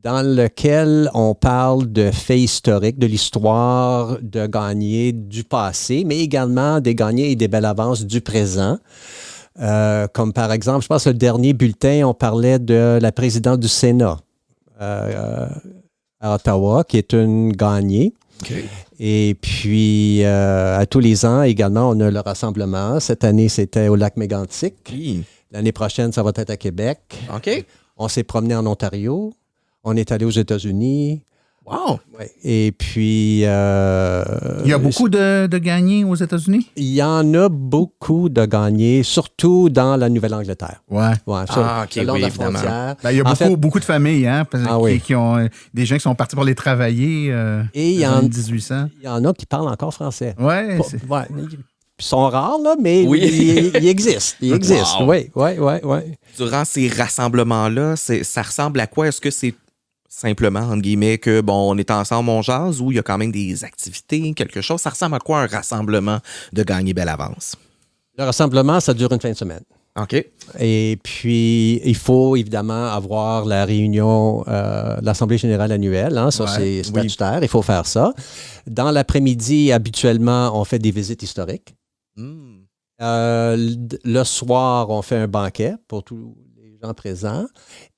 dans lequel on parle de faits historiques, de l'histoire de gagnés du passé, mais également des gagnés et des belles avances du présent. Comme par exemple, je pense que le dernier bulletin, on parlait de la présidente du Sénat à Ottawa, qui est une gagnée. Okay. Et puis, à tous les ans, également, on a le rassemblement. Cette année, c'était au lac Mégantic. Oui. L'année prochaine, ça va être à Québec. OK. On s'est promené en Ontario. On est allé aux États-Unis. Wow! Ouais. Et puis... il y a beaucoup de gagnés aux États-Unis? Il y en a beaucoup de gagnés, surtout dans la Nouvelle-Angleterre. Ouais. Ouais, OK, le long oui, de la évidemment. frontière. Ben, il y a beaucoup de familles, hein, qui ont des gens qui sont partis pour les travailler Et en 1800. Il y en a qui parlent encore français. Ouais. Ouais. Ils sont rares, là, mais Oui. ils existent. Ils existent, Wow. oui. Durant ces rassemblements-là, ça ressemble à quoi? Est-ce que c'est simplement, entre guillemets, que, bon, on est ensemble, on jase, ou il y a quand même des activités, quelque chose? Ça ressemble à quoi un rassemblement de gagner belle avance? Le rassemblement, ça dure une fin de semaine. OK. Et puis, il faut évidemment avoir la réunion, l'Assemblée générale annuelle. Hein, ça, c'est statutaire. Il faut faire ça. Dans l'après-midi, habituellement, on fait des visites historiques. Le soir, on fait un banquet pour tous les gens présents.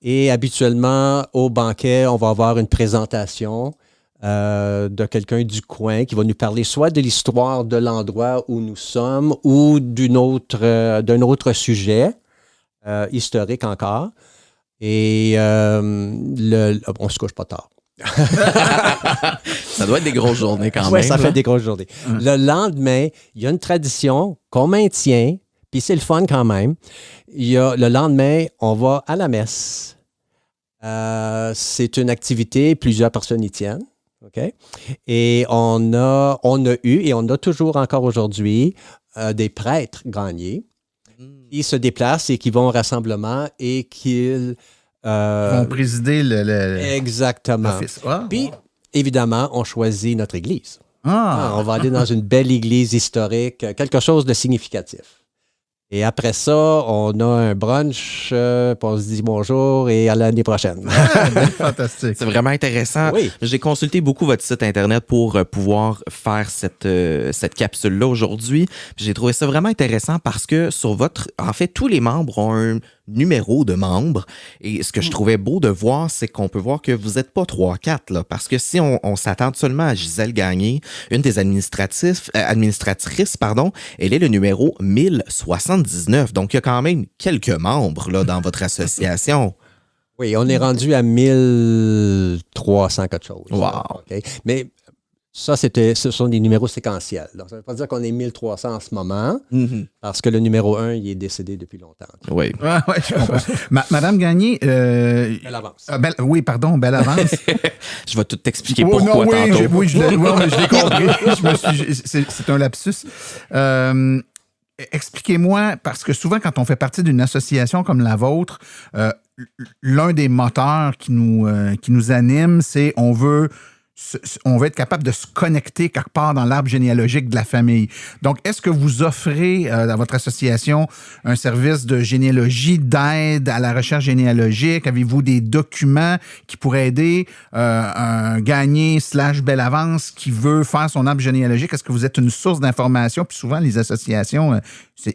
Et habituellement, au banquet, on va avoir une présentation de quelqu'un du coin qui va nous parler soit de l'histoire de l'endroit où nous sommes ou d'un autre sujet historique encore. Et on se couche pas tard. Ça doit être des grosses journées quand même. Oui, ça là. fait des grosses journées. Le lendemain, il y a une tradition qu'on maintient, puis c'est le fun quand même. Le lendemain, on va à la messe. C'est une activité, plusieurs personnes y tiennent. OK? Et on a eu, et on a toujours encore aujourd'hui, des prêtres gagnés qui se déplacent et qui vont au rassemblement et qui... vont présider exactement. l'office. Ah, Puis, évidemment, on choisit notre église. Ah. On va aller dans une belle église historique, quelque chose de significatif. Et après ça, on a un brunch, puis on se dit bonjour et à l'année prochaine. Fantastique. C'est vraiment intéressant. Oui. J'ai consulté beaucoup votre site Internet pour pouvoir faire cette capsule-là aujourd'hui. Puis j'ai trouvé ça vraiment intéressant parce que en fait, tous les membres ont un numéro de membre. Et ce que je trouvais beau de voir, c'est qu'on peut voir que vous n'êtes pas 3-4, là. Parce que si on s'attend seulement à Gisèle Gagné, une des administratrices, elle est le numéro 1079. Donc, il y a quand même quelques membres là, dans votre association. Oui, on est rendu à 1300 quelque chose. Wow. Okay? Mais ça, ce sont des numéros séquentiels. Donc, ça ne veut pas dire qu'on est 1300 en ce moment, parce que le numéro 1, il est décédé depuis longtemps. Oui. Oui, je comprends. Madame Gagné... Belle avance. Belle avance. Je vais tout t'expliquer pourquoi tantôt. Oui, je l'ai compris. C'est un lapsus. Expliquez-moi, parce que souvent, quand on fait partie d'une association comme la vôtre, l'un des moteurs qui nous anime, c'est on veut être capable de se connecter quelque part dans l'arbre généalogique de la famille. Donc, est-ce que vous offrez à votre association un service de généalogie, d'aide à la recherche généalogique? Avez-vous des documents qui pourraient aider un gagné / belle avance qui veut faire son arbre généalogique? Est-ce que vous êtes une source d'information? Puis souvent, les associations,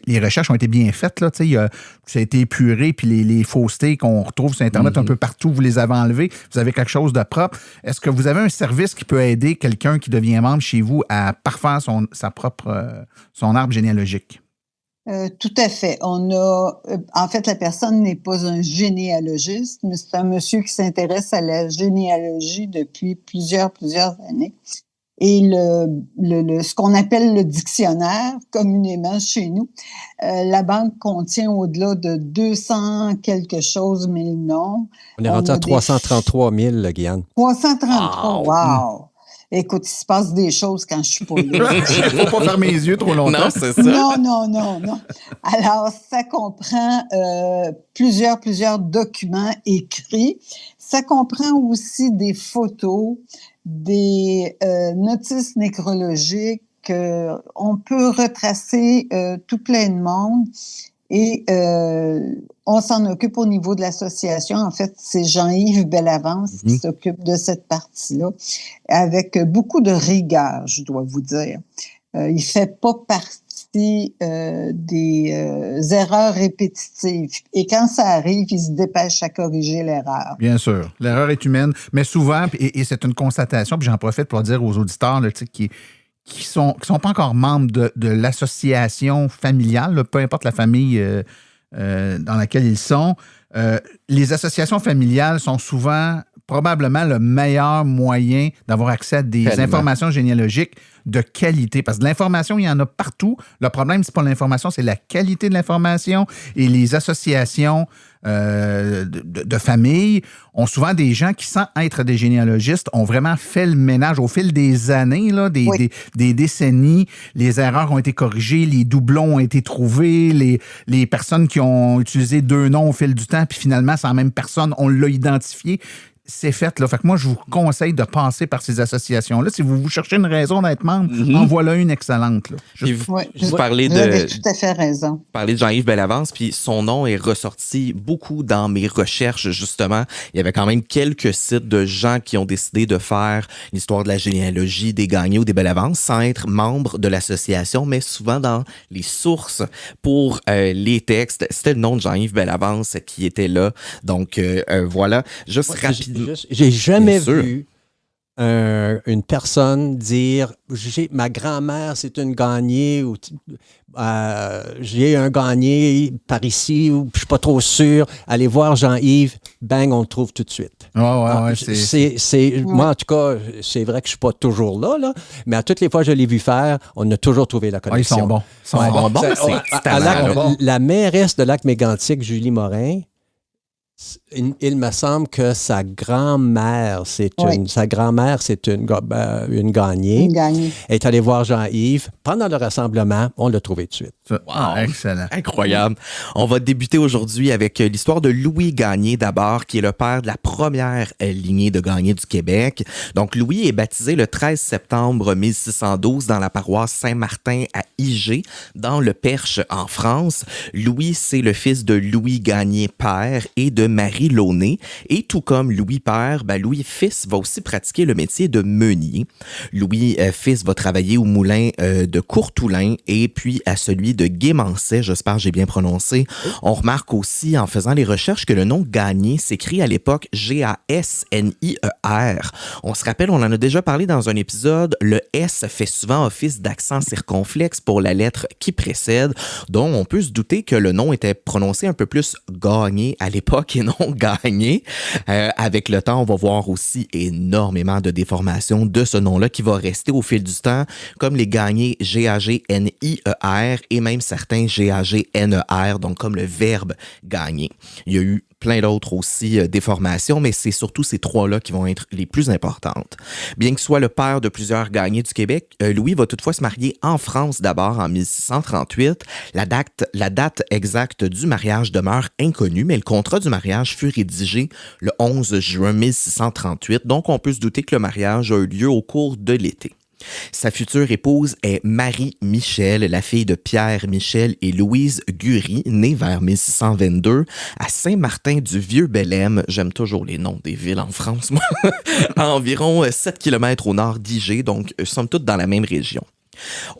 les recherches ont été bien faites, là, ça a été épuré, puis les faussetés qu'on retrouve sur Internet un peu partout, vous les avez enlevées. Vous avez quelque chose de propre. Est-ce que vous avez un service qui peut aider quelqu'un qui devient membre chez vous à parfaire son arbre généalogique? Tout à fait. En fait, la personne n'est pas un généalogiste, mais c'est un monsieur qui s'intéresse à la généalogie depuis plusieurs années. Et ce qu'on appelle le dictionnaire, communément chez nous, la banque contient au-delà de 200 quelque chose mille noms. On est rendu à 333 000, Guyane. 333, wow! Écoute, il se passe des choses quand je suis pas là. Il ne faut pas fermer les yeux trop longtemps. Non, c'est ça. Non. Alors, ça comprend plusieurs documents écrits. Ça comprend aussi des photos, des notices nécrologiques. On peut retracer tout plein de monde. Et on s'en occupe au niveau de l'association. En fait, c'est Jean-Yves Bellavance qui s'occupe de cette partie-là, avec beaucoup de rigueur, je dois vous dire. Il fait pas partie des erreurs répétitives. Et quand ça arrive, il se dépêche à corriger l'erreur. Bien sûr. L'erreur est humaine, mais souvent, et c'est une constatation, puis j'en profite pour dire aux auditeurs là, qui sont pas encore membres de l'association familiale, là, peu importe la famille dans laquelle ils sont, les associations familiales sont souvent probablement le meilleur moyen d'avoir accès à des informations généalogiques de qualité. Parce que de l'information, il y en a partout. Le problème, c'est pas l'information, c'est la qualité de l'information. Et les associations de famille ont souvent des gens qui, sans être des généalogistes, ont vraiment fait le ménage au fil des années, là, des décennies. Les erreurs ont été corrigées, les doublons ont été trouvés, les personnes qui ont utilisé 2 noms au fil du temps, puis finalement, c'est la même personne, on l'a identifié. C'est fait, là. Fait que moi, je vous conseille de passer par ces associations-là. Si vous cherchez une raison d'être membre, en voilà une excellente, là. Vous avez tout à fait raison. Parler de Jean-Yves Bellavance, puis son nom est ressorti beaucoup dans mes recherches, justement. Il y avait quand même quelques sites de gens qui ont décidé de faire l'histoire de la généalogie des Gagné ou des Bellavance sans être membre de l'association, mais souvent dans les sources pour les textes. C'était le nom de Jean-Yves Bellavance qui était là. Donc, voilà. Juste rapidement. J'ai jamais vu une personne dire ma grand-mère, c'est une Gagné ou j'ai un Gagné par ici ou je suis pas trop sûr. Allez voir Jean-Yves, bang, on le trouve tout de suite. Moi, en tout cas, c'est vrai que je suis pas toujours là, mais à toutes les fois que je l'ai vu faire, on a toujours trouvé la connexion. Ils sont bons. La mairesse de Lac-Mégantic, Julie Morin, il me semble que sa grand-mère, c'est une Gagné. Elle est allée voir Jean-Yves. Pendant le rassemblement, on l'a trouvé de suite. Wow, excellent. Incroyable. On va débuter aujourd'hui avec l'histoire de Louis Gagné d'abord, qui est le père de la première lignée de Gagné du Québec. Donc, Louis est baptisé le 13 septembre 1612 dans la paroisse Saint-Martin à Igé, dans le Perche, en France. Louis, c'est le fils de Louis Gagné père et de Marie Launay. Et tout comme Louis père, Louis fils va aussi pratiquer le métier de meunier. Louis fils va travailler au moulin de Courtoulin et puis à celui de Guémancet, j'espère que j'ai bien prononcé. On remarque aussi en faisant les recherches que le nom Gagné s'écrit à l'époque G-A-S-N-I-E-R. On se rappelle, on en a déjà parlé dans un épisode, le S fait souvent office d'accent circonflexe pour la lettre qui précède, donc on peut se douter que le nom était prononcé un peu plus Gagné à l'époque et non Gagné. Avec le temps, on va voir aussi énormément de déformations de ce nom-là qui va rester au fil du temps, comme les Gagné G-A-G-N-I-E-R et même certains G-A-G-N-E-R, donc comme le verbe gagner. Il y a eu plein d'autres aussi déformations, mais c'est surtout ces 3-là qui vont être les plus importantes. Bien que soit le père de plusieurs Gagnés du Québec, Louis va toutefois se marier en France d'abord en 1638. La date exacte du mariage demeure inconnue, mais le contrat du mariage fut rédigé le 11 juin 1638, donc on peut se douter que le mariage a eu lieu au cours de l'été. Sa future épouse est Marie Michel, la fille de Pierre Michel et Louise Gury, née vers 1622 à Saint-Martin-du-Vieux-Bellême. J'aime toujours les noms des villes en France, moi. À environ 7 km au nord d'Igé, donc somme toute dans la même région.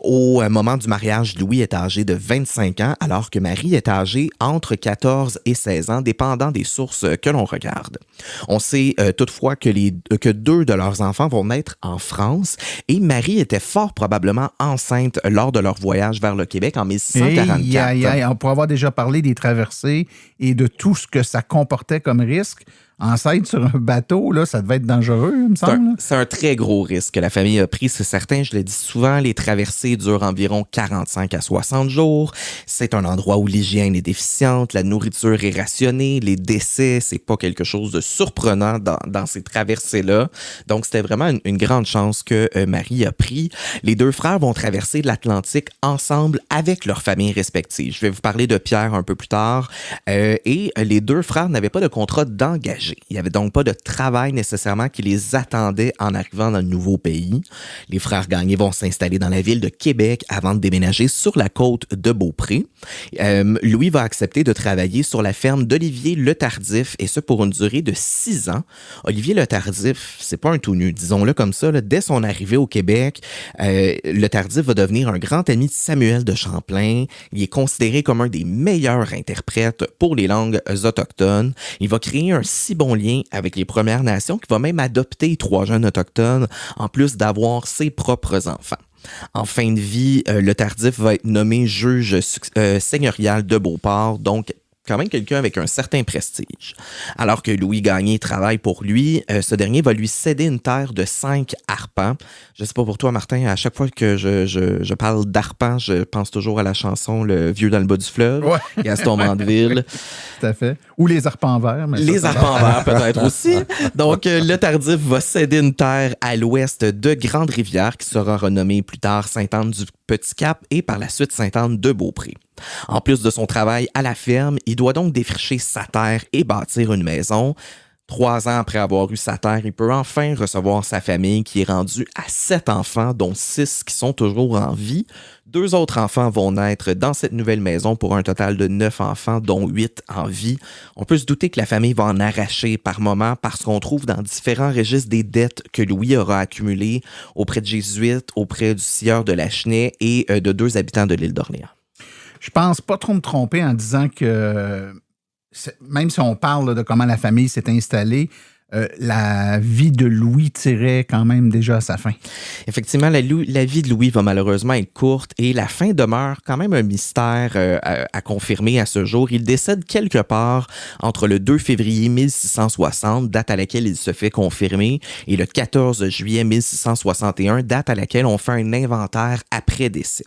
Au moment du mariage, Louis est âgé de 25 ans, alors que Marie est âgée entre 14 et 16 ans, dépendant des sources que l'on regarde. On sait toutefois que 2 de leurs enfants vont naître en France et Marie était fort probablement enceinte lors de leur voyage vers le Québec en 1644. On pourrait avoir déjà parlé des traversées et de tout ce que ça comportait comme risque. Enceinte sur un bateau, là, ça devait être dangereux, il me semble. C'est un très gros risque que la famille a pris, c'est certain. Je le dis souvent, les traversées durent environ 45 à 60 jours. C'est un endroit où l'hygiène est déficiente, la nourriture est rationnée, les décès, c'est pas quelque chose de surprenant dans ces traversées-là. Donc, c'était vraiment une grande chance que Marie a pris. Les 2 frères vont traverser l'Atlantique ensemble avec leurs familles respectives. Je vais vous parler de Pierre un peu plus tard. Et les 2 frères n'avaient pas de contrat d'engagement. déménager. Il n'y avait donc pas de travail nécessairement qui les attendait en arrivant dans le nouveau pays. Les frères Gagné vont s'installer dans la ville de Québec avant de déménager sur la côte de Beaupré. Louis va accepter de travailler sur la ferme d'Olivier Le Tardif, et ce pour une durée de 6 ans. Olivier Le Tardif, c'est pas un tout nu, disons-le comme ça. Là, dès son arrivée au Québec, Le Tardif va devenir un grand ami de Samuel de Champlain. Il est considéré comme un des meilleurs interprètes pour les langues autochtones. Il va créer un si bon lien avec les Premières Nations qu'il va même adopter 3 jeunes autochtones, en plus d'avoir ses propres enfants. En fin de vie, Le Tardif va être nommé juge seigneurial de Beauport, donc quand même quelqu'un avec un certain prestige. Alors que Louis Gagné travaille pour lui, ce dernier va lui céder une terre de 5 arpents. Je sais pas pour toi, Martin, à chaque fois que je parle d'arpents, je pense toujours à la chanson Le vieux dans le bas du fleuve, Gaston Mandeville. Tout à fait. Ou les arpents verts. Mais les arpents verts, peut-être aussi. Donc, Le Tardif va céder une terre à l'ouest de Grande-Rivière, qui sera renommée plus tard Sainte-Anne-du-Petit-Cap et par la suite Sainte-Anne-de-Beaupré. En plus de son travail à la ferme, il doit donc défricher sa terre et bâtir une maison. 3 ans après avoir eu sa terre, il peut enfin recevoir sa famille qui est rendue à 7 enfants, dont 6 qui sont toujours en vie. 2 autres enfants vont naître dans cette nouvelle maison pour un total de 9 enfants, dont 8 en vie. On peut se douter que la famille va en arracher par moments parce qu'on trouve dans différents registres des dettes que Louis aura accumulées auprès de Jésuites, auprès du sieur de Lachenay et de 2 habitants de l'île d'Orléans. Je pense pas trop me tromper en disant que, même si on parle de comment la famille s'est installée, la vie de Louis tirait quand même déjà à sa fin. Effectivement, la vie de Louis va malheureusement être courte et la fin demeure quand même un mystère à confirmer à ce jour. Il décède quelque part entre le 2 février 1660, date à laquelle il se fait confirmer, et le 14 juillet 1661, date à laquelle on fait un inventaire après décès.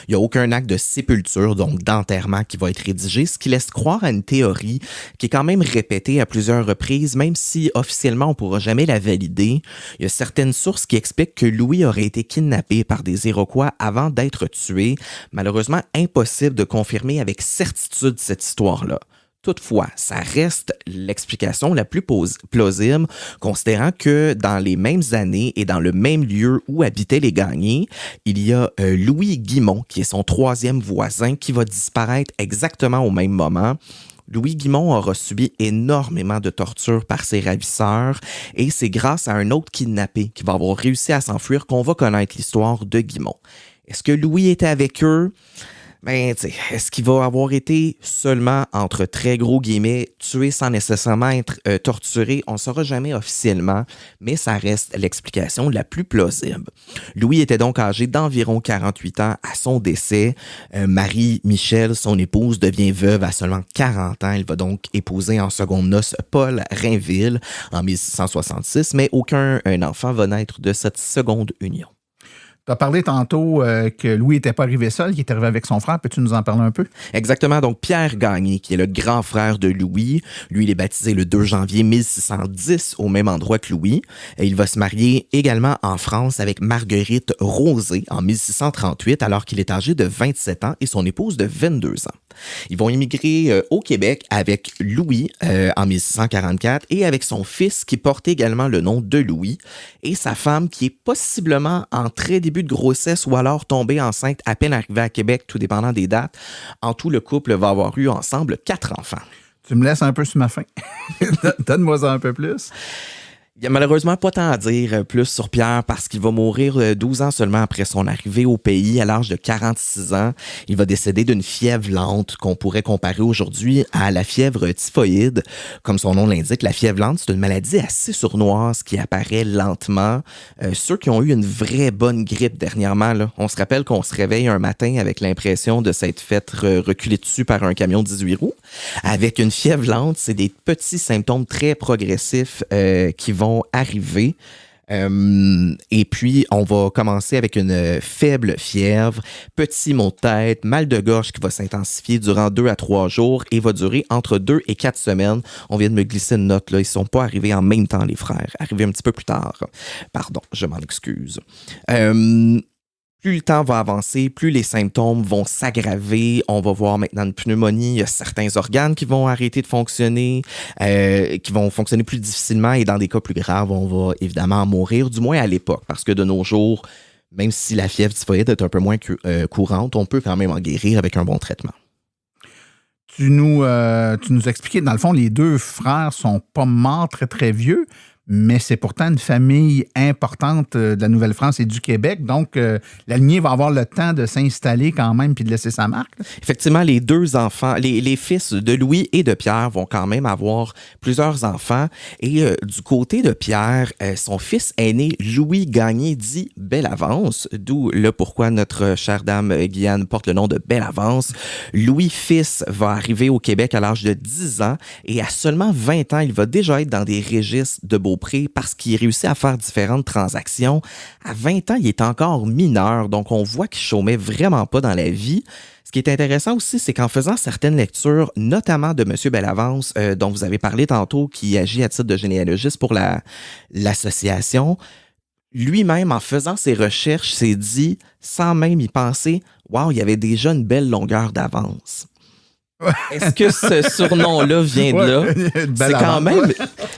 Il n'y a aucun acte de sépulture, donc d'enterrement, qui va être rédigé, ce qui laisse croire à une théorie qui est quand même répétée à plusieurs reprises, même si officiellement on ne pourra jamais la valider. Il y a certaines sources qui expliquent que Louis aurait été kidnappé par des Iroquois avant d'être tué. Malheureusement, impossible de confirmer avec certitude cette histoire-là. Toutefois, ça reste l'explication la plus plausible, considérant que dans les mêmes années et dans le même lieu où habitaient les Gagné, il y a Louis Guimont, qui est son 3e voisin, qui va disparaître exactement au même moment. Louis Guimont aura subi énormément de tortures par ses ravisseurs et c'est grâce à un autre kidnappé qui va avoir réussi à s'enfuir qu'on va connaître l'histoire de Guimont. Est-ce que Louis était avec eux? Ben, est-ce qu'il va avoir été seulement, entre très gros guillemets, tué sans nécessairement être torturé? On ne saura jamais officiellement, mais ça reste l'explication la plus plausible. Louis était donc âgé d'environ 48 ans à son décès. Marie-Michel, son épouse, devient veuve à seulement 40 ans. Elle va donc épouser en secondes noces Paul Rainville en 1666, mais aucun enfant va naître de cette seconde union. Tu as parlé tantôt que Louis n'était pas arrivé seul, qu'il était arrivé avec son frère. Peux-tu nous en parler un peu? Exactement. Donc, Pierre Gagné, qui est le grand frère de Louis. Lui, il est baptisé le 2 janvier 1610 au même endroit que Louis. Et il va se marier également en France avec Marguerite Rosé en 1638, alors qu'il est âgé de 27 ans et son épouse de 22 ans. Ils vont immigrer au Québec avec Louis en 1644 et avec son fils qui porte également le nom de Louis et sa femme qui est possiblement en très début de grossesse ou alors tombée enceinte à peine arrivée à Québec, tout dépendant des dates. En tout, le couple va avoir eu ensemble 4 enfants. Tu me laisses un peu sur ma faim. Donne-moi un peu plus. Il n'y a malheureusement pas tant à dire plus sur Pierre parce qu'il va mourir 12 ans seulement après son arrivée au pays à l'âge de 46 ans. Il va décéder d'une fièvre lente qu'on pourrait comparer aujourd'hui à la fièvre typhoïde. Comme son nom l'indique, la fièvre lente, c'est une maladie assez sournoise qui apparaît lentement. Ceux qui ont eu une vraie bonne grippe dernièrement, là, on se rappelle qu'on se réveille un matin avec l'impression de s'être fait reculer dessus par un camion 18 roues. Avec une fièvre lente, c'est des petits symptômes très progressifs qui vont arriver. Et puis, on va commencer avec une faible fièvre, petit maux de tête, mal de gorge qui va s'intensifier durant 2 à 3 jours et va durer entre 2 et 4 semaines. On vient de me glisser une note, là. Ils ne sont pas arrivés en même temps, les frères. Arrivés un petit peu plus tard. Pardon, je m'en excuse. Plus le temps va avancer, plus les symptômes vont s'aggraver. On va voir maintenant une pneumonie. Il y a certains organes qui vont arrêter de fonctionner, qui vont fonctionner plus difficilement et dans des cas plus graves, on va évidemment en mourir, du moins à l'époque. Parce que de nos jours, même si la fièvre typhoïde est un peu moins courante, on peut quand même en guérir avec un bon traitement. Tu nous expliquais, dans le fond, les deux frères sont pas morts très, très vieux, mais c'est pourtant une famille importante de la Nouvelle-France et du Québec. Donc, la lignée va avoir le temps de s'installer quand même puis de laisser sa marque. Effectivement, les deux enfants, les fils de Louis et de Pierre vont quand même avoir plusieurs enfants. Et du côté de Pierre, son fils aîné, Louis Gagné, dit Bellavance, d'où le pourquoi notre chère dame Guyane porte le nom de Bellavance. Louis, fils, va arriver au Québec à l'âge de 10 ans et à seulement 20 ans, il va déjà être dans des registres de Beaupré parce qu'il réussit à faire différentes transactions. À 20 ans, il est encore mineur, donc on voit qu'il chômait vraiment pas dans la vie. Ce qui est intéressant aussi, c'est qu'en faisant certaines lectures, notamment de M. Bellavance, dont vous avez parlé tantôt, qui agit à titre de généalogiste pour l'association, lui-même, en faisant ses recherches, s'est dit, sans même y penser, « Wow, il y avait déjà une belle longueur d'avance ». Est-ce que ce surnom-là vient de là?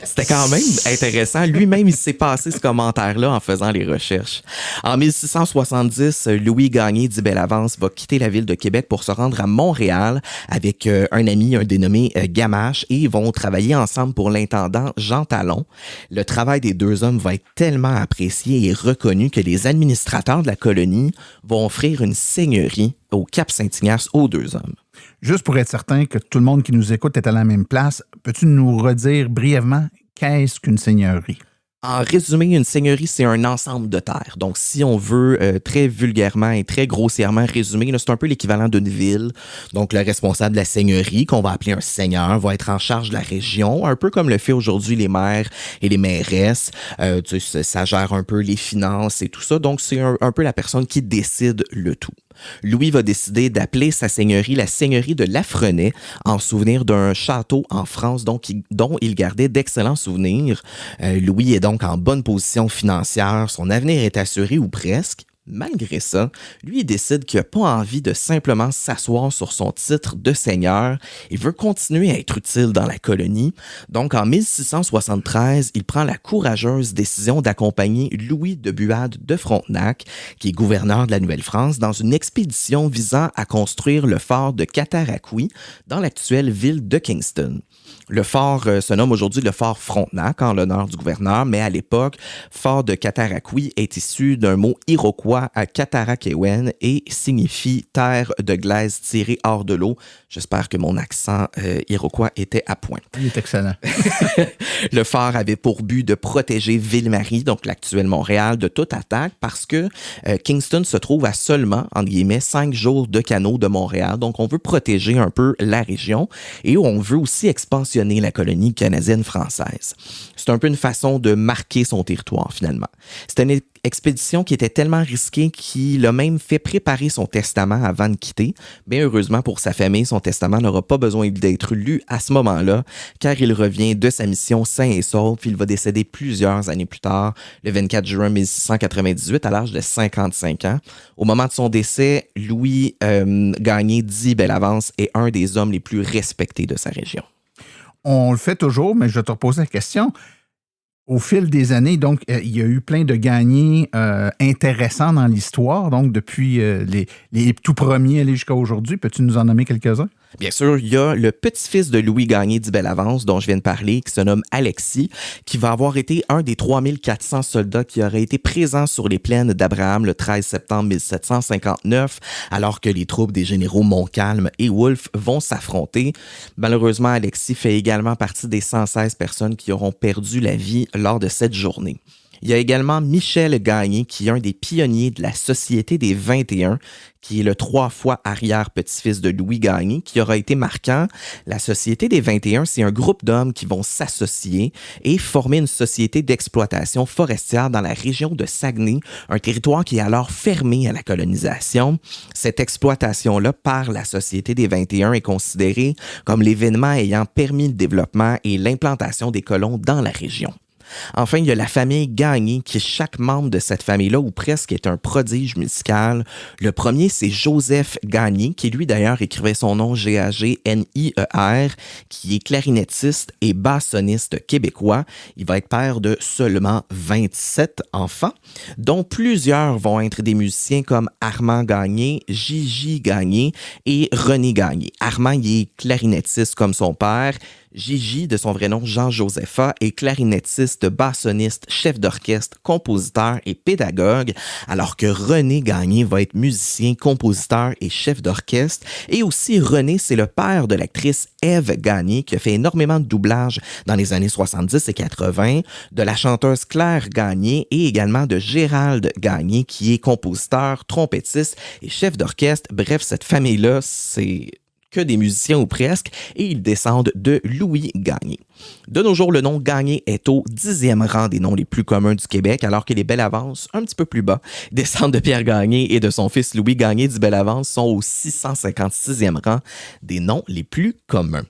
C'était quand même intéressant. Lui-même, il s'est passé ce commentaire-là en faisant les recherches. En 1670, Louis Gagné dit Bellavance va quitter la ville de Québec pour se rendre à Montréal avec un ami, un dénommé Gamache, et ils vont travailler ensemble pour l'intendant Jean Talon. Le travail des deux hommes va être tellement apprécié et reconnu que les administrateurs de la colonie vont offrir une seigneurie au Cap-Saint-Ignace aux deux hommes. Juste pour être certain que tout le monde qui nous écoute est à la même place, peux-tu nous redire brièvement qu'est-ce qu'une seigneurie? En résumé, une seigneurie, c'est un ensemble de terres. Donc, si on veut très vulgairement et très grossièrement résumer, là, c'est un peu l'équivalent d'une ville. Donc, le responsable de la seigneurie, qu'on va appeler un seigneur, va être en charge de la région, un peu comme le fait aujourd'hui les maires et les mairesses. Ça gère un peu les finances et tout ça. Donc, c'est un peu la personne qui décide le tout. Louis va décider d'appeler sa seigneurie la seigneurie de Lafrenais en souvenir d'un château en France dont il gardait d'excellents souvenirs. Louis est donc en bonne position financière, son avenir est assuré ou presque. Malgré ça, lui, il décide qu'il n'a pas envie de simplement s'asseoir sur son titre de seigneur. Il veut continuer à être utile dans la colonie. Donc, en 1673, il prend la courageuse décision d'accompagner Louis de Buade de Frontenac, qui est gouverneur de la Nouvelle-France, dans une expédition visant à construire le fort de Cataraqui dans l'actuelle ville de Kingston. Le fort se nomme aujourd'hui le fort Frontenac en l'honneur du gouverneur, mais à l'époque, fort de Cataraqui est issu d'un mot iroquois à Cataraquewen et signifie terre de glaise tirée hors de l'eau. J'espère que mon accent iroquois était à point. Il est excellent. Le fort avait pour but de protéger Ville-Marie, donc l'actuelle Montréal, de toute attaque parce que Kingston se trouve à seulement, entre guillemets, 5 jours de canot de Montréal. Donc, on veut protéger un peu la région et on veut aussi expansionner la colonie canadienne-française. C'est un peu une façon de marquer son territoire, finalement. C'était une expédition qui était tellement risquée qu'il a même fait préparer son testament avant de quitter. Bien heureusement pour sa famille, son testament n'aura pas besoin d'être lu à ce moment-là, car il revient de sa mission sain et sauf, puis il va décéder plusieurs années plus tard, le 24 juin 1698, à l'âge de 55 ans. Au moment de son décès, Louis Gagné dit Bellavance est un des hommes les plus respectés de sa région. On le fait toujours, mais je vais te reposer la question. Au fil des années, donc, il y a eu plein de gagnés intéressants dans l'histoire, donc depuis les tout premiers aller jusqu'à aujourd'hui. Peux-tu nous en nommer quelques-uns? Bien sûr, il y a le petit-fils de Louis Gagné dit Bellavance, dont je viens de parler, qui se nomme Alexis, qui va avoir été un des 3400 soldats qui auraient été présents sur les plaines d'Abraham le 13 septembre 1759, alors que les troupes des généraux Montcalm et Wolfe vont s'affronter. Malheureusement, Alexis fait également partie des 116 personnes qui auront perdu la vie lors de cette journée. Il y a également Michel Gagné, qui est un des pionniers de la Société des 21, qui est le 3 fois arrière-petit-fils de Louis Gagné, qui aura été marquant. La Société des 21, c'est un groupe d'hommes qui vont s'associer et former une société d'exploitation forestière dans la région de Saguenay, un territoire qui est alors fermé à la colonisation. Cette exploitation-là, par la Société des 21, est considérée comme l'événement ayant permis le développement et l'implantation des colons dans la région. Enfin, il y a la famille Gagné, qui chaque membre de cette famille-là, ou presque, est un prodige musical. Le premier, c'est Joseph Gagné, qui lui d'ailleurs écrivait son nom Gagnier, qui est clarinettiste et bassoniste québécois. Il va être père de seulement 27 enfants, dont plusieurs vont être des musiciens comme Armand Gagné, Gigi Gagné et René Gagné. Armand, il est clarinettiste comme son père. Gigi, de son vrai nom Jean-Josepha, est clarinettiste, bassoniste, chef d'orchestre, compositeur et pédagogue, alors que René Gagné va être musicien, compositeur et chef d'orchestre. Et aussi, René, c'est le père de l'actrice Ève Gagné, qui a fait énormément de doublage dans les années 70 et 80, de la chanteuse Claire Gagné et également de Gérald Gagné, qui est compositeur, trompettiste et chef d'orchestre. Bref, cette famille-là, c'est que des musiciens ou presque, et ils descendent de Louis Gagné. De nos jours, le nom Gagné est au 10e rang des noms les plus communs du Québec, alors que les Bellavance, un petit peu plus bas, descendent de Pierre Gagné et de son fils Louis Gagné du Bellavance, sont au 656e rang des noms les plus communs.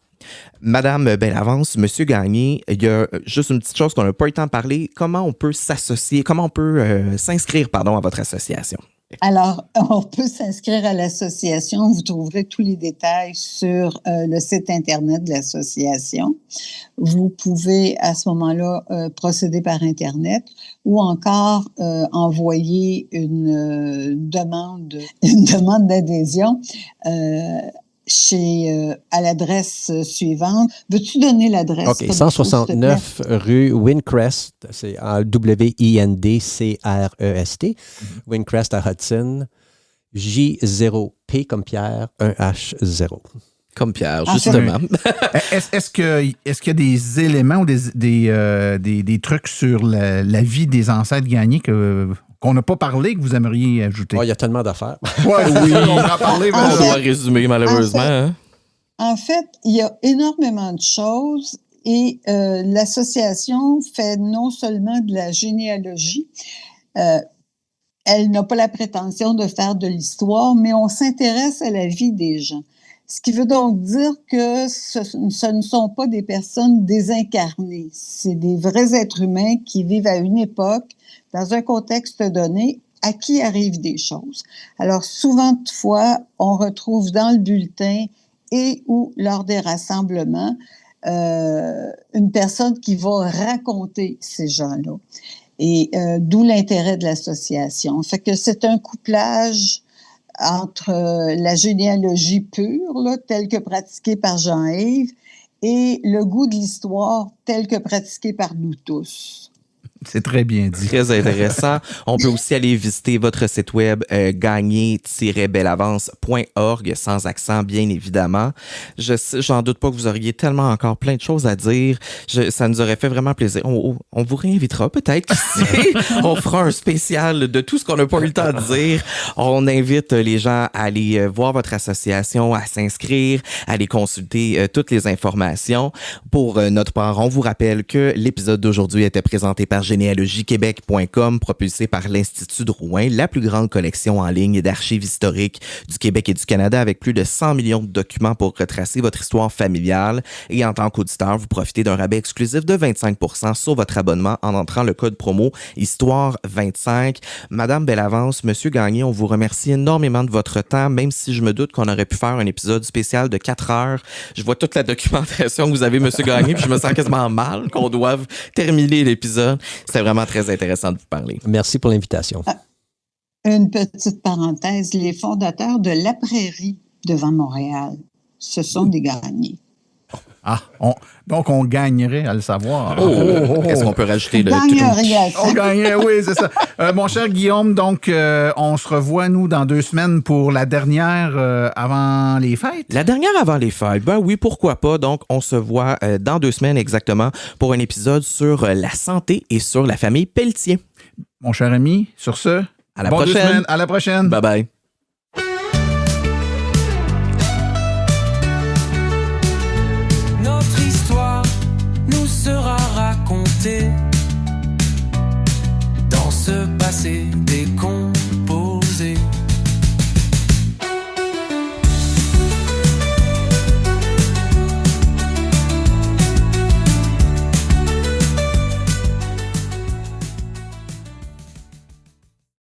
Madame Bellavance, Monsieur Gagné, il y a juste une petite chose qu'on n'a pas eu le temps de parler. Comment on peut s'associer, comment on peut s'inscrire, à votre association? Alors, on peut s'inscrire à l'association. Vous trouverez tous les détails sur le site Internet de l'association. Vous pouvez, à ce moment-là, procéder par Internet ou encore envoyer une demande d'adhésion à l'adresse suivante. Veux-tu donner l'adresse? OK, 169 rue Windcrest, c'est Windcrest, Windcrest à Hudson, J0P comme Pierre, 1H0. Comme Pierre, justement. Est-ce qu'il y a des éléments ou des trucs sur la vie des ancêtres Gagné qu'on n'a pas parlé, que vous aimeriez ajouter? Il y a tellement d'affaires. Oui, on va en parler. On doit résumer, malheureusement. En fait, il y a énormément de choses et l'association fait non seulement de la généalogie, elle n'a pas la prétention de faire de l'histoire, mais on s'intéresse à la vie des gens. Ce qui veut donc dire que ce ne sont pas des personnes désincarnées. C'est des vrais êtres humains qui vivent à une époque, dans un contexte donné, à qui arrivent des choses. Alors, souvent de fois, on retrouve dans le bulletin et ou lors des rassemblements une personne qui va raconter ces gens-là. Et d'où l'intérêt de l'association. Fait que c'est un couplage entre la généalogie pure, là, telle que pratiquée par Jean-Yves, et le goût de l'histoire tel que pratiqué par nous tous. C'est très bien dit. Très intéressant. On peut aussi aller visiter votre site web gagner-bellavance.org, sans accent, bien évidemment. J'en doute pas que vous auriez tellement encore plein de choses à dire. Ça nous aurait fait vraiment plaisir. On vous réinvitera peut-être. On fera un spécial de tout ce qu'on n'a pas eu le temps de dire. On invite les gens à aller voir votre association, à s'inscrire, à aller consulter toutes les informations. Pour notre part, on vous rappelle que l'épisode d'aujourd'hui était présenté par généalogie-québec.com, propulsé par l'Institut Drouin, la plus grande collection en ligne d'archives historiques du Québec et du Canada, avec plus de 100 millions de documents pour retracer votre histoire familiale. Et en tant qu'auditeur, vous profitez d'un rabais exclusif de 25% sur votre abonnement en entrant le code promo Histoire25. Madame Bellavance, Monsieur Gagné, on vous remercie énormément de votre temps, même si je me doute qu'on aurait pu faire un épisode spécial de 4 heures. Je vois toute la documentation que vous avez, Monsieur Gagné, puis je me sens quasiment mal qu'on doive terminer l'épisode. C'était vraiment très intéressant de vous parler. Merci pour l'invitation. Une petite parenthèse, les fondateurs de La Prairie devant Montréal, ce sont des Gagnés. Ah, donc on gagnerait à le savoir. Est-ce qu'on peut rajouter le On gagnerait, oui, c'est ça. Mon cher Guillaume, donc on se revoit, nous, dans 2 semaines pour la dernière avant les fêtes. La dernière avant les fêtes, ben oui, pourquoi pas. Donc, on se voit dans 2 semaines exactement pour un épisode sur la santé et sur la famille Pelletier. Mon cher ami, sur ce, à la prochaine. À la prochaine. Bye bye. Notre histoire nous sera racontée dans ce passé des contes.